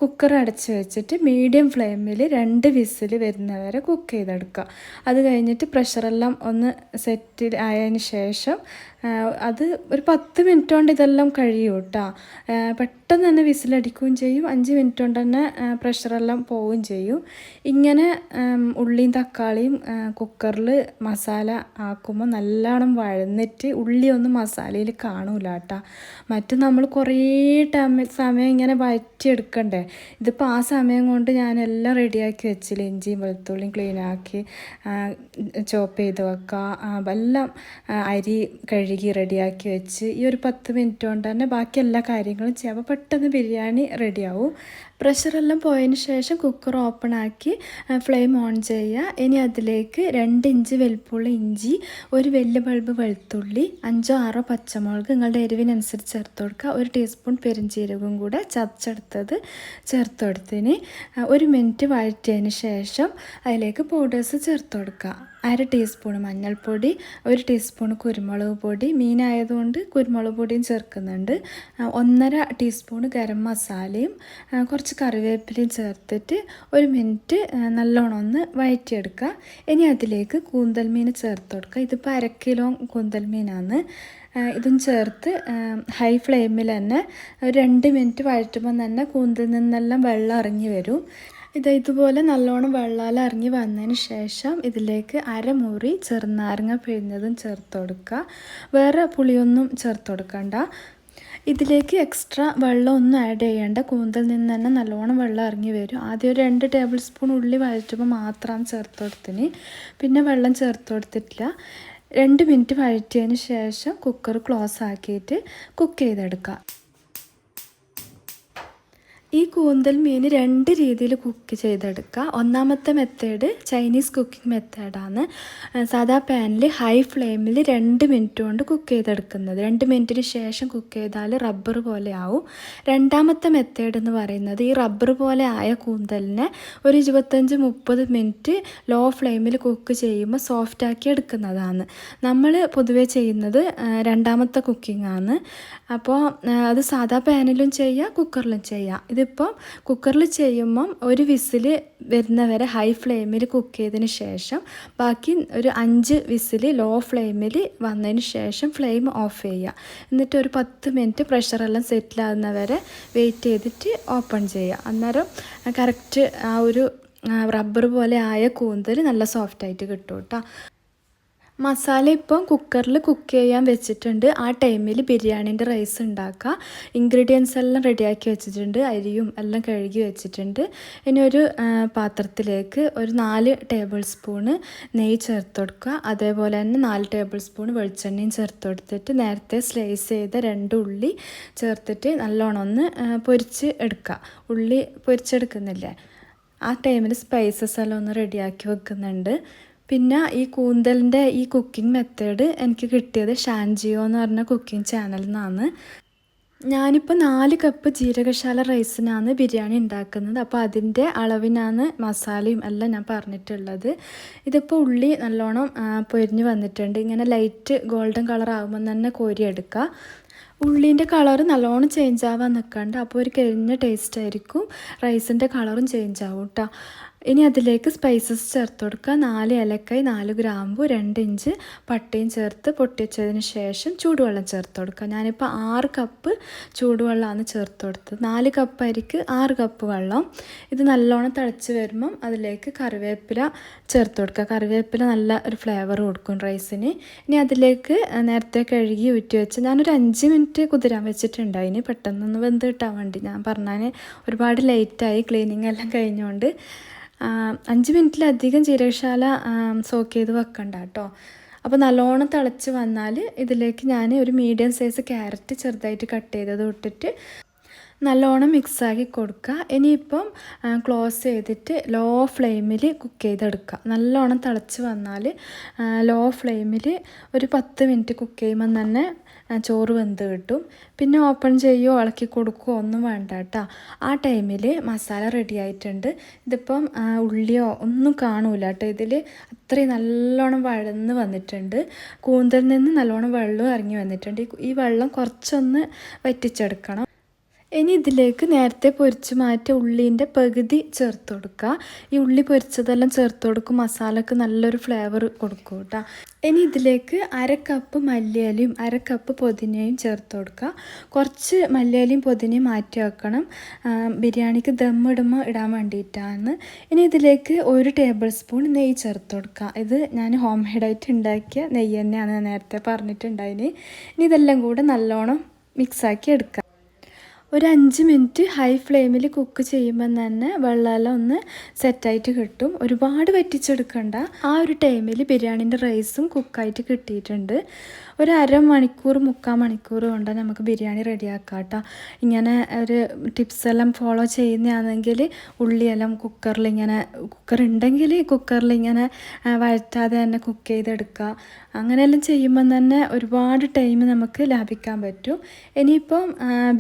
കുക്കർ അടച്ച് വെച്ചിട്ട് മീഡിയം ഫ്ലെയിമിൽ 2 വിസിൽ വരുന്നവരെ കുക്ക് ചെയ്തെടുക്കുക. അത് കഴിഞ്ഞിട്ട് പ്രഷറെല്ലാം ഒന്ന് സെറ്റ് ആയതിന് ശേഷം അത് ഒരു 10 മിനിറ്റ് കൊണ്ട് ഇതെല്ലാം കഴിയും കേട്ടോ. പെട്ടെന്ന് തന്നെ വിസിലടിക്കുകയും ചെയ്യും. 5 മിനിറ്റ് കൊണ്ട് തന്നെ പ്രഷറെല്ലാം പോവുകയും ചെയ്യും. ഇങ്ങനെ ഉള്ളിയും തക്കാളിയും കുക്കറിൽ മസാല ആക്കുമ്പോൾ നല്ലോണം വഴന്നിട്ട് ഉള്ളിയൊന്നും മസാലയിൽ കാണൂല കേട്ടോ. മറ്റു നമ്മൾ കുറേ സമയം ഇങ്ങനെ വഴറ്റിയെടുക്കണ്ടേ. ഇതിപ്പോൾ ആ സമയം കൊണ്ട് ഞാനെല്ലാം റെഡിയാക്കി വെച്ചില്ല. ഇഞ്ചിയും വെളുത്തുള്ളിയും ക്ലീനാക്കി ചോപ്പ് ചെയ്ത് വെക്കുക. എല്ലാം അരി കഴുകി റെഡിയാക്കി വെച്ച് ഈ ഒരു 10 മിനിറ്റ് കൊണ്ട് തന്നെ ബാക്കി എല്ലാ കാര്യങ്ങളും ചെയ്യുമ്പോൾ പെട്ടെന്ന് ബിരിയാണി റെഡിയാവും. പ്രഷറെല്ലാം പോയതിന് ശേഷം കുക്കർ ഓപ്പൺ ആക്കി ഫ്ലെയിം ഓൺ ചെയ്യുക. ഇനി അതിലേക്ക് 2 ഇഞ്ച് വലിപ്പമുള്ള ഇഞ്ചി, ഒരു വലിയ ബൾബ് വെളുത്തുള്ളി, 5 6 പച്ചമുളക് നിങ്ങളുടെ എരിവിനനുസരിച്ച് ചേർത്ത് കൊടുക്കുക. 1 ടീസ്പൂൺ പെരുംജീരകവും കൂടെ ചതച്ചെടുത്തത് ചേർത്ത് കൊടുത്തതിന് 1 മിനിറ്റ് വഴറ്റിയതിന് ശേഷം അതിലേക്ക് പൗഡേഴ്സ് ചേർത്ത് കൊടുക്കുക. 1/2 ടീസ്പൂൺ മഞ്ഞൾപ്പൊടി, 1 ടീസ്പൂൺ കുരുമുളക് പൊടി, മീനായതുകൊണ്ട് കുരുമുളക് പൊടിയും ചേർക്കുന്നുണ്ട്, 1/2 ടീസ്പൂൺ ഗരം മസാലയും കുറച്ച് കറിവേപ്പിലയും ചേർത്തിട്ട് 1 മിനിറ്റ് നല്ലോണം ഒന്ന് വഴറ്റിയെടുക്കുക. ഇനി അതിലേക്ക് കൂന്തൽ മീൻ ചേർത്ത് കൊടുക്കുക. ഇതിപ്പോൾ 1/2 കിലോ കൂന്തൽ മീനാണ്. ഇതും ചേർത്ത് ഹൈ ഫ്ലെയിമിൽ തന്നെ ഒരു 2 മിനിറ്റ് വഴറ്റുമ്പോൾ തന്നെ കൂന്തൽ നിന്നെല്ലാം വെള്ളം ഇറങ്ങി വരും. ഇതുപോലെ നല്ലോണം വെള്ളമെല്ലാം ഇറങ്ങി വന്നതിന് ശേഷം ഇതിലേക്ക് 1/2 മുറി ചെറുനാരങ്ങ പിഴിഞ്ഞതും ചേർത്ത് കൊടുക്കുക. വേറെ പുളിയൊന്നും ചേർത്ത് കൊടുക്കണ്ട. ഇതിലേക്ക് എക്സ്ട്രാ വെള്ളമൊന്നും ആഡ് ചെയ്യേണ്ട. കൂന്തൽ നിന്ന് തന്നെ നല്ലോണം വെള്ളം ഇറങ്ങി വരും. ആദ്യം ഒരു 2 ടേബിൾ സ്പൂൺ ഉള്ളി വഴറ്റുമ്പോൾ മാത്രമാണ് ചേർത്ത് കൊടുത്തിന്. പിന്നെ വെള്ളം ചേർത്ത് കൊടുത്തിട്ടില്ല. 2 മിനിറ്റ് വഴറ്റിയതിന് ശേഷം കുക്കർ ക്ലോസ് ആക്കിയിട്ട് കുക്ക് ചെയ്തെടുക്കുക. ഈ കൂന്തൽ മീൻ 2 രീതിയിൽ കുക്ക് ചെയ്തെടുക്കുക. ഒന്നാമത്തെ മെത്തേഡ് ചൈനീസ് കുക്കിംഗ് മെത്തേഡാണ്. സാധാ പാനിൽ ഹൈ ഫ്ലെയിമിൽ 2 മിനിറ്റ് കൊണ്ട് കുക്ക് ചെയ്തെടുക്കുന്നത്. 2 മിനിറ്റിന് ശേഷം കുക്ക് ചെയ്താൽ റബ്ബർ പോലെ ആവും. രണ്ടാമത്തെ മെത്തേഡ് എന്ന് പറയുന്നത് ഈ റബ്ബർ പോലെ ആയ കൂന്തലിനെ ഒരു 25-30 മിനിറ്റ് ലോ ഫ്ലെയിമിൽ കുക്ക് ചെയ്യുമ്പോൾ സോഫ്റ്റാക്കി എടുക്കുന്നതാണ്. നമ്മൾ പൊതുവേ ചെയ്യുന്നത് രണ്ടാമത്തെ കുക്കിംഗ് ആണ്. അപ്പോൾ അത് സാധാ പാനിലും ചെയ്യാം, കുക്കറിലും ചെയ്യാം. ഇതിപ്പോൾ കുക്കറിൽ ചെയ്യുമ്പം 1 വിസിൽ വരുന്നവരെ ഹൈ ഫ്ലെയിമിൽ കുക്ക് ചെയ്തതിന് ശേഷം ബാക്കി ഒരു 5 വിസിൽ ലോ ഫ്ലെയിമിൽ വന്നതിന് ശേഷം ഫ്ലെയിം ഓഫ് ചെയ്യുക. എന്നിട്ട് ഒരു 10 മിനിറ്റ് പ്രഷറെല്ലാം സെറ്റിലാകുന്നവരെ വെയിറ്റ് ചെയ്തിട്ട് ഓപ്പൺ ചെയ്യുക. അന്നേരം കറക്റ്റ് ആ ഒരു റബ്ബർ പോലെ ആയ കൂന്തൽ നല്ല സോഫ്റ്റായിട്ട് കിട്ടും കേട്ടോ. മസാല ഇപ്പം കുക്കറിൽ കുക്ക് ചെയ്യാൻ വെച്ചിട്ടുണ്ട്. ആ ടൈമിൽ ബിരിയാണീൻ്റെ റൈസ് ഉണ്ടാക്കുക. ഇൻഗ്രീഡിയൻസ് എല്ലാം റെഡിയാക്കി വെച്ചിട്ടുണ്ട്. അരിയും എല്ലാം കഴുകി വെച്ചിട്ടുണ്ട്. ഇനി ഒരു പാത്രത്തിലേക്ക് ഒരു 4 ടേബിൾ സ്പൂണ് നെയ്യ് ചേർത്ത് കൊടുക്കുക. അതേപോലെ തന്നെ 4 ടേബിൾ സ്പൂൺ വെളിച്ചെണ്ണയും ചേർത്ത് കൊടുത്തിട്ട് നേരത്തെ സ്ലൈസ് ചെയ്ത 2 ഉള്ളി ചേർത്തിട്ട് നല്ലോണം ഒന്ന് പൊരിച്ച് എടുക്കുക. ഉള്ളി പൊരിച്ചെടുക്കുന്നില്ലേ, ആ ടൈമിൽ സ്പൈസസ് എല്ലാം ഒന്ന് റെഡിയാക്കി വെക്കുന്നുണ്ട്. പിന്നെ ഈ കൂന്തലിൻ്റെ ഈ കുക്കിംഗ് മെത്തേഡ് എനിക്ക് കിട്ടിയത് ഷാൻജിയോ എന്ന് പറഞ്ഞ കുക്കിംഗ് ചാനലിൽ നിന്നാണ്. ഞാനിപ്പോൾ 4 കപ്പ് ജീരകശാല റൈസിനാണ് ബിരിയാണി ഉണ്ടാക്കുന്നത്. അപ്പോൾ അതിൻ്റെ അളവിനാണ് മസാലയും എല്ലാം ഞാൻ പറഞ്ഞിട്ടുള്ളത്. ഇതിപ്പോൾ ഉള്ളി നല്ലോണം പൊരിഞ്ഞ് വന്നിട്ടുണ്ട്. ഇങ്ങനെ ലൈറ്റ് ഗോൾഡൻ കളർ ആകുമ്പോൾ തന്നെ കോരിയെടുക്കുക. ഉള്ളീൻ്റെ കളർ നല്ലോണം ചേഞ്ച് ആവാൻ നിൽക്കണ്ട. അപ്പോൾ ഒരു കരിഞ്ഞ ടേസ്റ്റ് ആയിരിക്കും. റൈസിൻ്റെ കളറും ചേഞ്ച് ആവും കേട്ടോ. ഇനി അതിലേക്ക് സ്പൈസസ് ചേർത്ത് കൊടുക്കുക. 4 ഏലക്കായ്, 4 ഗ്രാമ്പു, 2 ഇഞ്ച് പട്ടയും ചേർത്ത് പൊട്ടിച്ചതിന് ശേഷം ചൂടുവെള്ളം ചേർത്ത് കൊടുക്കുക. ഞാനിപ്പോൾ 6 കപ്പ് ചൂടുവെള്ളമാണ് ചേർത്ത് കൊടുത്തത്. 4 കപ്പ് അരിക്ക് 6 കപ്പ് വെള്ളം. ഇത് നല്ലോണം തിളച്ച് വരുമ്പം അതിലേക്ക് കറിവേപ്പില ചേർത്ത് കൊടുക്കുക. കറിവേപ്പില നല്ല ഒരു ഫ്ലേവർ കൊടുക്കും റൈസിന്. ഇനി അതിലേക്ക് നേരത്തെ കഴുകി ഊറ്റി വെച്ച് ഞാനൊരു 5 മിനിറ്റ് കുതിരാൻ വെച്ചിട്ടുണ്ടായിന്, പെട്ടെന്നൊന്ന് വെന്ത് കിട്ടാൻ വേണ്ടി. ഞാൻ പറഞ്ഞാൽ ഒരുപാട് ലേറ്റായി ക്ലീനിങ് എല്ലാം കഴിഞ്ഞുകൊണ്ട്. 5 മിനിറ്റിലധികം ജീരകശാല സോക്ക് ചെയ്ത് വെക്കണ്ട കേട്ടോ. അപ്പോൾ നല്ലോണം തിളച്ച് വന്നാൽ ഇതിലേക്ക് ഞാൻ ഒരു മീഡിയം സൈസ് ക്യാരറ്റ് ചെറുതായിട്ട് കട്ട് ചെയ്തത് ഇട്ടിട്ട് നല്ലോണം മിക്സാക്കി കൊടുക്കുക. ഇനിയിപ്പം ക്ലോസ് ചെയ്തിട്ട് ലോ ഫ്ലെയിമിൽ കുക്ക് ചെയ്തെടുക്കുക. നല്ലോണം തിളച്ച് വന്നാൽ ലോ ഫ്ലെയിമിൽ ഒരു 10 മിനിറ്റ് കുക്ക് ചെയ്യുമ്പം തന്നെ ചോറ് വെന്ത് കിട്ടും. പിന്നെ ഓപ്പൺ ചെയ്യുകയോ ഇളക്കി കൊടുക്കുകയോ ഒന്നും വേണ്ട കേട്ടോ. ആ ടൈമിൽ മസാല റെഡി ആയിട്ടുണ്ട്. ഇതിപ്പം ഉള്ളിയോ ഒന്നും കാണൂല കേട്ടോ. ഇതിൽ അത്രയും നല്ലോണം വഴന്ന് വന്നിട്ടുണ്ട്. കൂന്തലിൽ നിന്ന് നല്ലോണം വെള്ളം ഇറങ്ങി വന്നിട്ടുണ്ട്. ഈ വെള്ളം കുറച്ചൊന്ന് വറ്റിച്ചെടുക്കണം. ഇനി ഇതിലേക്ക് നേരത്തെ പൊരിച്ച് മാറ്റിയ ഉള്ളീൻ്റെ പകുതി ചേർത്ത് കൊടുക്കുക. ഈ ഉള്ളി പൊരിച്ചതെല്ലാം ചേർത്ത് കൊടുക്കും, മസാലക്ക് നല്ലൊരു ഫ്ലേവർ കൊടുക്കും കേട്ടോ. ഇനി ഇതിലേക്ക് 1/2 കപ്പ് മല്ലിയിലയും 1/2 കപ്പ് പുതിനയും ചേർത്ത് കൊടുക്കുക. കുറച്ച് മല്ലിയിലയും പുതിനയും മാറ്റി വെക്കണം, ബിരിയാണിക്ക് ദമ്മിടുമ്പോൾ ഇടാൻ വേണ്ടിയിട്ടാണ്. ഇനി ഇതിലേക്ക് 1 ടേബിൾ സ്പൂൺ നെയ്യ് ചേർത്ത് കൊടുക്കുക. ഇത് ഞാൻ ഹോം മെയ്ഡായിട്ട് ഉണ്ടാക്കിയ നെയ്യ് തന്നെയാണ്, നേരത്തെ പറഞ്ഞിട്ടുണ്ടായിന്. ഇനി ഇതെല്ലാം കൂടെ നല്ലോണം മിക്സാക്കി എടുക്കുക. ഒരു 5 മിനിറ്റ് ഹൈ ഫ്ലെയിമിൽ കുക്ക് ചെയ്യുമ്പം തന്നെ വെള്ളമെല്ലാം ഒന്ന് സെറ്റായിട്ട് കിട്ടും. ഒരുപാട് വറ്റിച്ചെടുക്കണ്ട. ആ ഒരു ടൈമിൽ ബിരിയാണീൻ്റെ റൈസും കുക്കായിട്ട് കിട്ടിയിട്ടുണ്ട്. ഒരു അരമണിക്കൂർ 3/4 മണിക്കൂർ കൊണ്ട് നമുക്ക് ബിരിയാണി റെഡിയാക്കാം കേട്ടോ. ഇങ്ങനെ ഒരു ടിപ്സ് എല്ലാം ഫോളോ ചെയ്യുന്നതാണെങ്കിൽ ഉള്ളിയെല്ലാം കുക്കർ ഉണ്ടെങ്കിൽ കുക്കറിൽ ഇങ്ങനെ വഴറ്റാതെ തന്നെ കുക്ക് ചെയ്തെടുക്കുക. അങ്ങനെയെല്ലാം ചെയ്യുമ്പം തന്നെ ഒരുപാട് ടൈം നമുക്ക് ലാഭിക്കാൻ പറ്റും. ഇനിയിപ്പം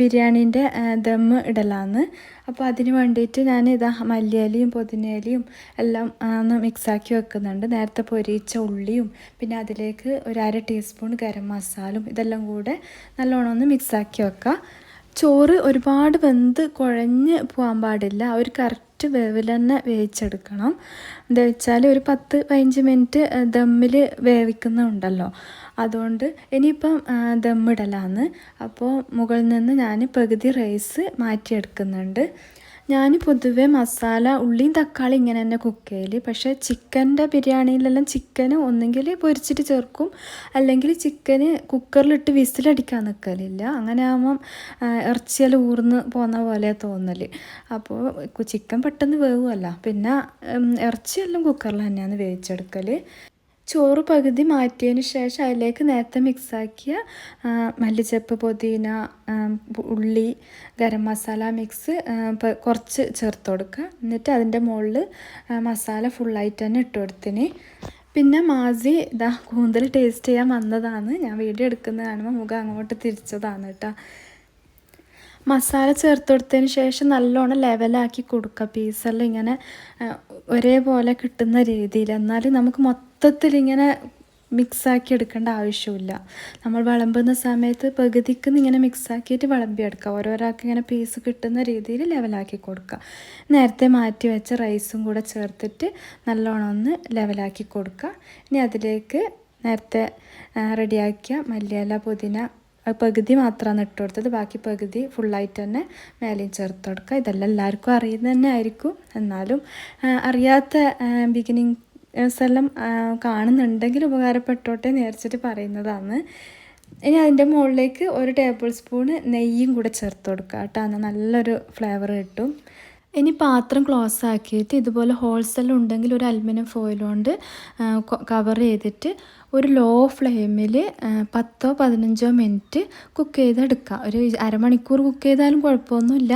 ബിരിയാണീൻ്റെ ദമ്മ് ഇടലാന്ന്. അപ്പോൾ അതിന് വേണ്ടിയിട്ട് ഞാൻ ഇതാ മല്ലിയിലയും പുതിനയിലയും എല്ലാം ഒന്ന് മിക്സാക്കി വെക്കുന്നുണ്ട്. നേരത്തെ പൊരിച്ച ഉള്ളിയും പിന്നെ അതിലേക്ക് ഒരു 1/2 ടീസ്പൂൺ ഗരം മസാലയും ഇതെല്ലാം കൂടെ നല്ലോണം ഒന്ന് മിക്സാക്കി വെക്കുക. ചോറ് ഒരുപാട് വെന്ത് കുഴഞ്ഞ് പോകാൻ പാടില്ല. ഒരു കറക്റ്റ് വേവിൽ തന്നെ വേവിച്ചെടുക്കണം. എന്താ വെച്ചാൽ ഒരു 10-15 മിനിറ്റ് ദമ്മിൽ വേവിക്കുന്നുണ്ടല്ലോ, അതുകൊണ്ട് ഇനിയിപ്പം ദമ്മിടലാന്ന്. അപ്പോൾ മുകളിൽ നിന്ന് ഞാൻ പകുതി റൈസ് മാറ്റിയെടുക്കുന്നുണ്ട്. ഞാൻ പൊതുവേ മസാല ഉള്ളിയും തക്കാളി ഇങ്ങനെ തന്നെ കുക്ക് ചെയ്യൽ. പക്ഷേ ചിക്കൻ്റെ ബിരിയാണിയിലെല്ലാം ചിക്കന് ഒന്നെങ്കിൽ പൊരിച്ചിട്ട് ചേർക്കും, അല്ലെങ്കിൽ ചിക്കന് കുക്കറിലിട്ട് വിസിലടിക്കാൻ നിൽക്കലില്ല. അങ്ങനെ ആകുമ്പം ഇറച്ചിയെല്ലാം ഊർന്ന് പോകുന്ന പോലെ തോന്നൽ. അപ്പോൾ ചിക്കൻ പെട്ടെന്ന് വേവുമല്ല, പിന്നെ ഇറച്ചിയെല്ലാം കുക്കറിൽ തന്നെയാണ് വേവിച്ചെടുക്കൽ. ചോറ് പകുതി മാറ്റിയതിന് ശേഷം അതിലേക്ക് നേരത്തെ മിക്സാക്കിയ മല്ലിച്ചപ്പ്, പുതിന, ഉള്ളി, ഗരം മസാല മിക്സ് കുറച്ച് ചേർത്ത് കൊടുക്കുക. എന്നിട്ട് അതിൻ്റെ മുകളിൽ മസാല ഫുള്ളായിട്ട് തന്നെ ഇട്ട് കൊടുത്തിന്. പിന്നെ മാസി ഇതാ കൂന്തൽ ടേസ്റ്റ് ചെയ്യാൻ വന്നതാണ്. ഞാൻ വീഡിയോ എടുക്കുന്നത് കാണുമ്പോൾ മുഖം അങ്ങോട്ട് തിരിച്ചതാണ് കേട്ടോ. മസാല ചേർത്ത് കൊടുത്തതിന് ശേഷം നല്ലോണം ലെവലാക്കി കൊടുക്കുക. പീസെല്ലാം ഇങ്ങനെ ഒരേപോലെ കിട്ടുന്ന രീതിയിൽ. എന്നാലും നമുക്ക് മൊത്തത്തിൽ ഇങ്ങനെ മിക്സാക്കി എടുക്കേണ്ട ആവശ്യമില്ല. നമ്മൾ വിളമ്പുന്ന സമയത്ത് പകുതിക്ക് ഇങ്ങനെ മിക്സാക്കിയിട്ട് വിളമ്പിയെടുക്കുക. ഓരോരാൾക്ക് ഇങ്ങനെ പീസ് കിട്ടുന്ന രീതിയിൽ ലെവലാക്കി കൊടുക്കുക. നേരത്തെ മാറ്റി വെച്ച റൈസും കൂടെ ചേർത്തിട്ട് നല്ലോണം ഒന്ന് ലെവലാക്കി കൊടുക്കുക. ഇനി അതിലേക്ക് നേരത്തെ റെഡിയാക്കിയ മല്ലിയില, പുതിന പകുതി മാത്രമാണ് ഇട്ട് കൊടുത്തത്. ബാക്കി പകുതി ഫുള്ളായിട്ട് തന്നെ മേലെയും ചേർത്ത് കൊടുക്കുക. ഇതെല്ലാം എല്ലാവർക്കും അറിയുന്നത് തന്നെ ആയിരിക്കും. എന്നാലും അറിയാത്ത ബിഗിനിങ്സ് എല്ലാം കാണുന്നുണ്ടെങ്കിൽ ഉപകാരപ്പെട്ടോട്ടെ നേരിച്ചിട്ട് പറയുന്നതാണ്. ഇനി അതിൻ്റെ മുകളിലേക്ക് 1 ടേബിൾ സ്പൂണ് നെയ്യും കൂടെ ചേർത്ത് കൊടുക്കുക കേട്ടോ. എന്നാൽ നല്ലൊരു ഫ്ലേവർ കിട്ടും. ഇനി പാത്രം ക്ലോസ് ആക്കിയിട്ട് ഇതുപോലെ ഹോൾസെല്ലാം ഉണ്ടെങ്കിൽ ഒരു അലുമിനിയം ഫോയിൽ കൊണ്ട് കവർ ചെയ്തിട്ട് ഒരു ലോ ഫ്ലെയിമിൽ 10-15 മിനിറ്റ് കുക്ക് ചെയ്തെടുക്കുക. ഒരു അരമണിക്കൂർ കുക്ക് ചെയ്താലും കുഴപ്പമൊന്നുമില്ല.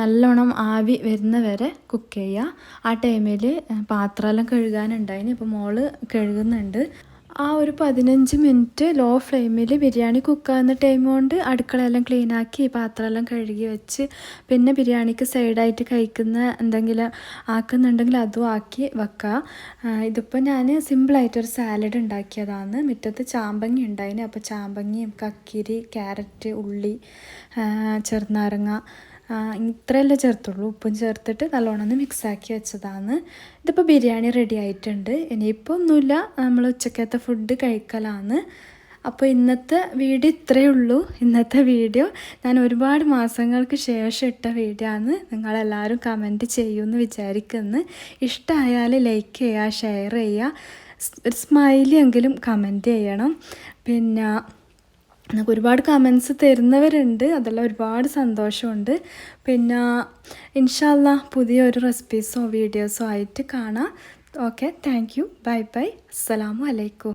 നല്ലോണം ആവി വരുന്ന വരെ കുക്ക് ചെയ്യുക. ആ ടൈമിൽ പാത്രമെല്ലാം കഴുകാനുണ്ടായിന്. ഇപ്പോൾ മോള് കഴുകുന്നുണ്ട്. ആ ഒരു 15 മിനിറ്റ് ലോ ഫ്ലെയിമിൽ ബിരിയാണി കുക്കാകുന്ന ടൈം കൊണ്ട് അടുക്കളയെല്ലാം ക്ലീനാക്കി പാത്രമെല്ലാം കഴുകി വെച്ച് പിന്നെ ബിരിയാണിക്ക് സൈഡായിട്ട് കഴിക്കുന്ന എന്തെങ്കിലും ആക്കുന്നുണ്ടെങ്കിൽ അതും ആക്കി വെക്കുക. ഇതിപ്പോൾ ഞാൻ സിമ്പിളായിട്ടൊരു സാലഡ് ഉണ്ടാക്കിയതാണ്. മുറ്റത്ത് ചാമ്പങ്ങ ഉണ്ടായിന്. അപ്പോൾ ചാമ്പങ്ങയും കക്കിരി, ക്യാരറ്റ്, ഉള്ളി, ചെറുനാരങ്ങ, ഇത്രയല്ലേ ചേർത്തുള്ളൂ. ഉപ്പും ചേർത്തിട്ട് നല്ലോണം ഒന്ന് മിക്സാക്കി വെച്ചതാണ്. ഇതിപ്പോൾ ബിരിയാണി റെഡി ആയിട്ടുണ്ട്. ഇനിയിപ്പോൾ ഒന്നുമില്ല, നമ്മൾ ഉച്ചക്കത്തെ ഫുഡ് കഴിക്കലാണ്. അപ്പോൾ ഇന്നത്തെ വീഡിയോ ഇത്രയേ ഉള്ളൂ. ഇന്നത്തെ വീഡിയോ ഞാൻ ഒരുപാട് മാസങ്ങൾക്ക് ശേഷം ഇട്ട വീഡിയോ ആണ്. നിങ്ങളെല്ലാവരും കമൻറ്റ് ചെയ്യുമെന്ന് വിചാരിക്കുന്നു. ഇഷ്ടമായാൽ ലൈക്ക് ചെയ്യുക, ഷെയർ ചെയ്യുക, ഒരു സ്മൈലി എങ്കിലും കമൻറ്റ് ചെയ്യണം. പിന്നെ നമുക്ക് ഒരുപാട് കമൻസ് തരുന്നവരുണ്ട്, അതെല്ലാം ഒരുപാട് സന്തോഷമുണ്ട്. പിന്നെ ഇൻഷാ അല്ലാഹ് പുതിയൊരു റെസിപ്പീസോ വീഡിയോസോ ആയിട്ട് കാണാം. Okay, thank you, bye bye, അസ്സലാമു അലൈക്കും.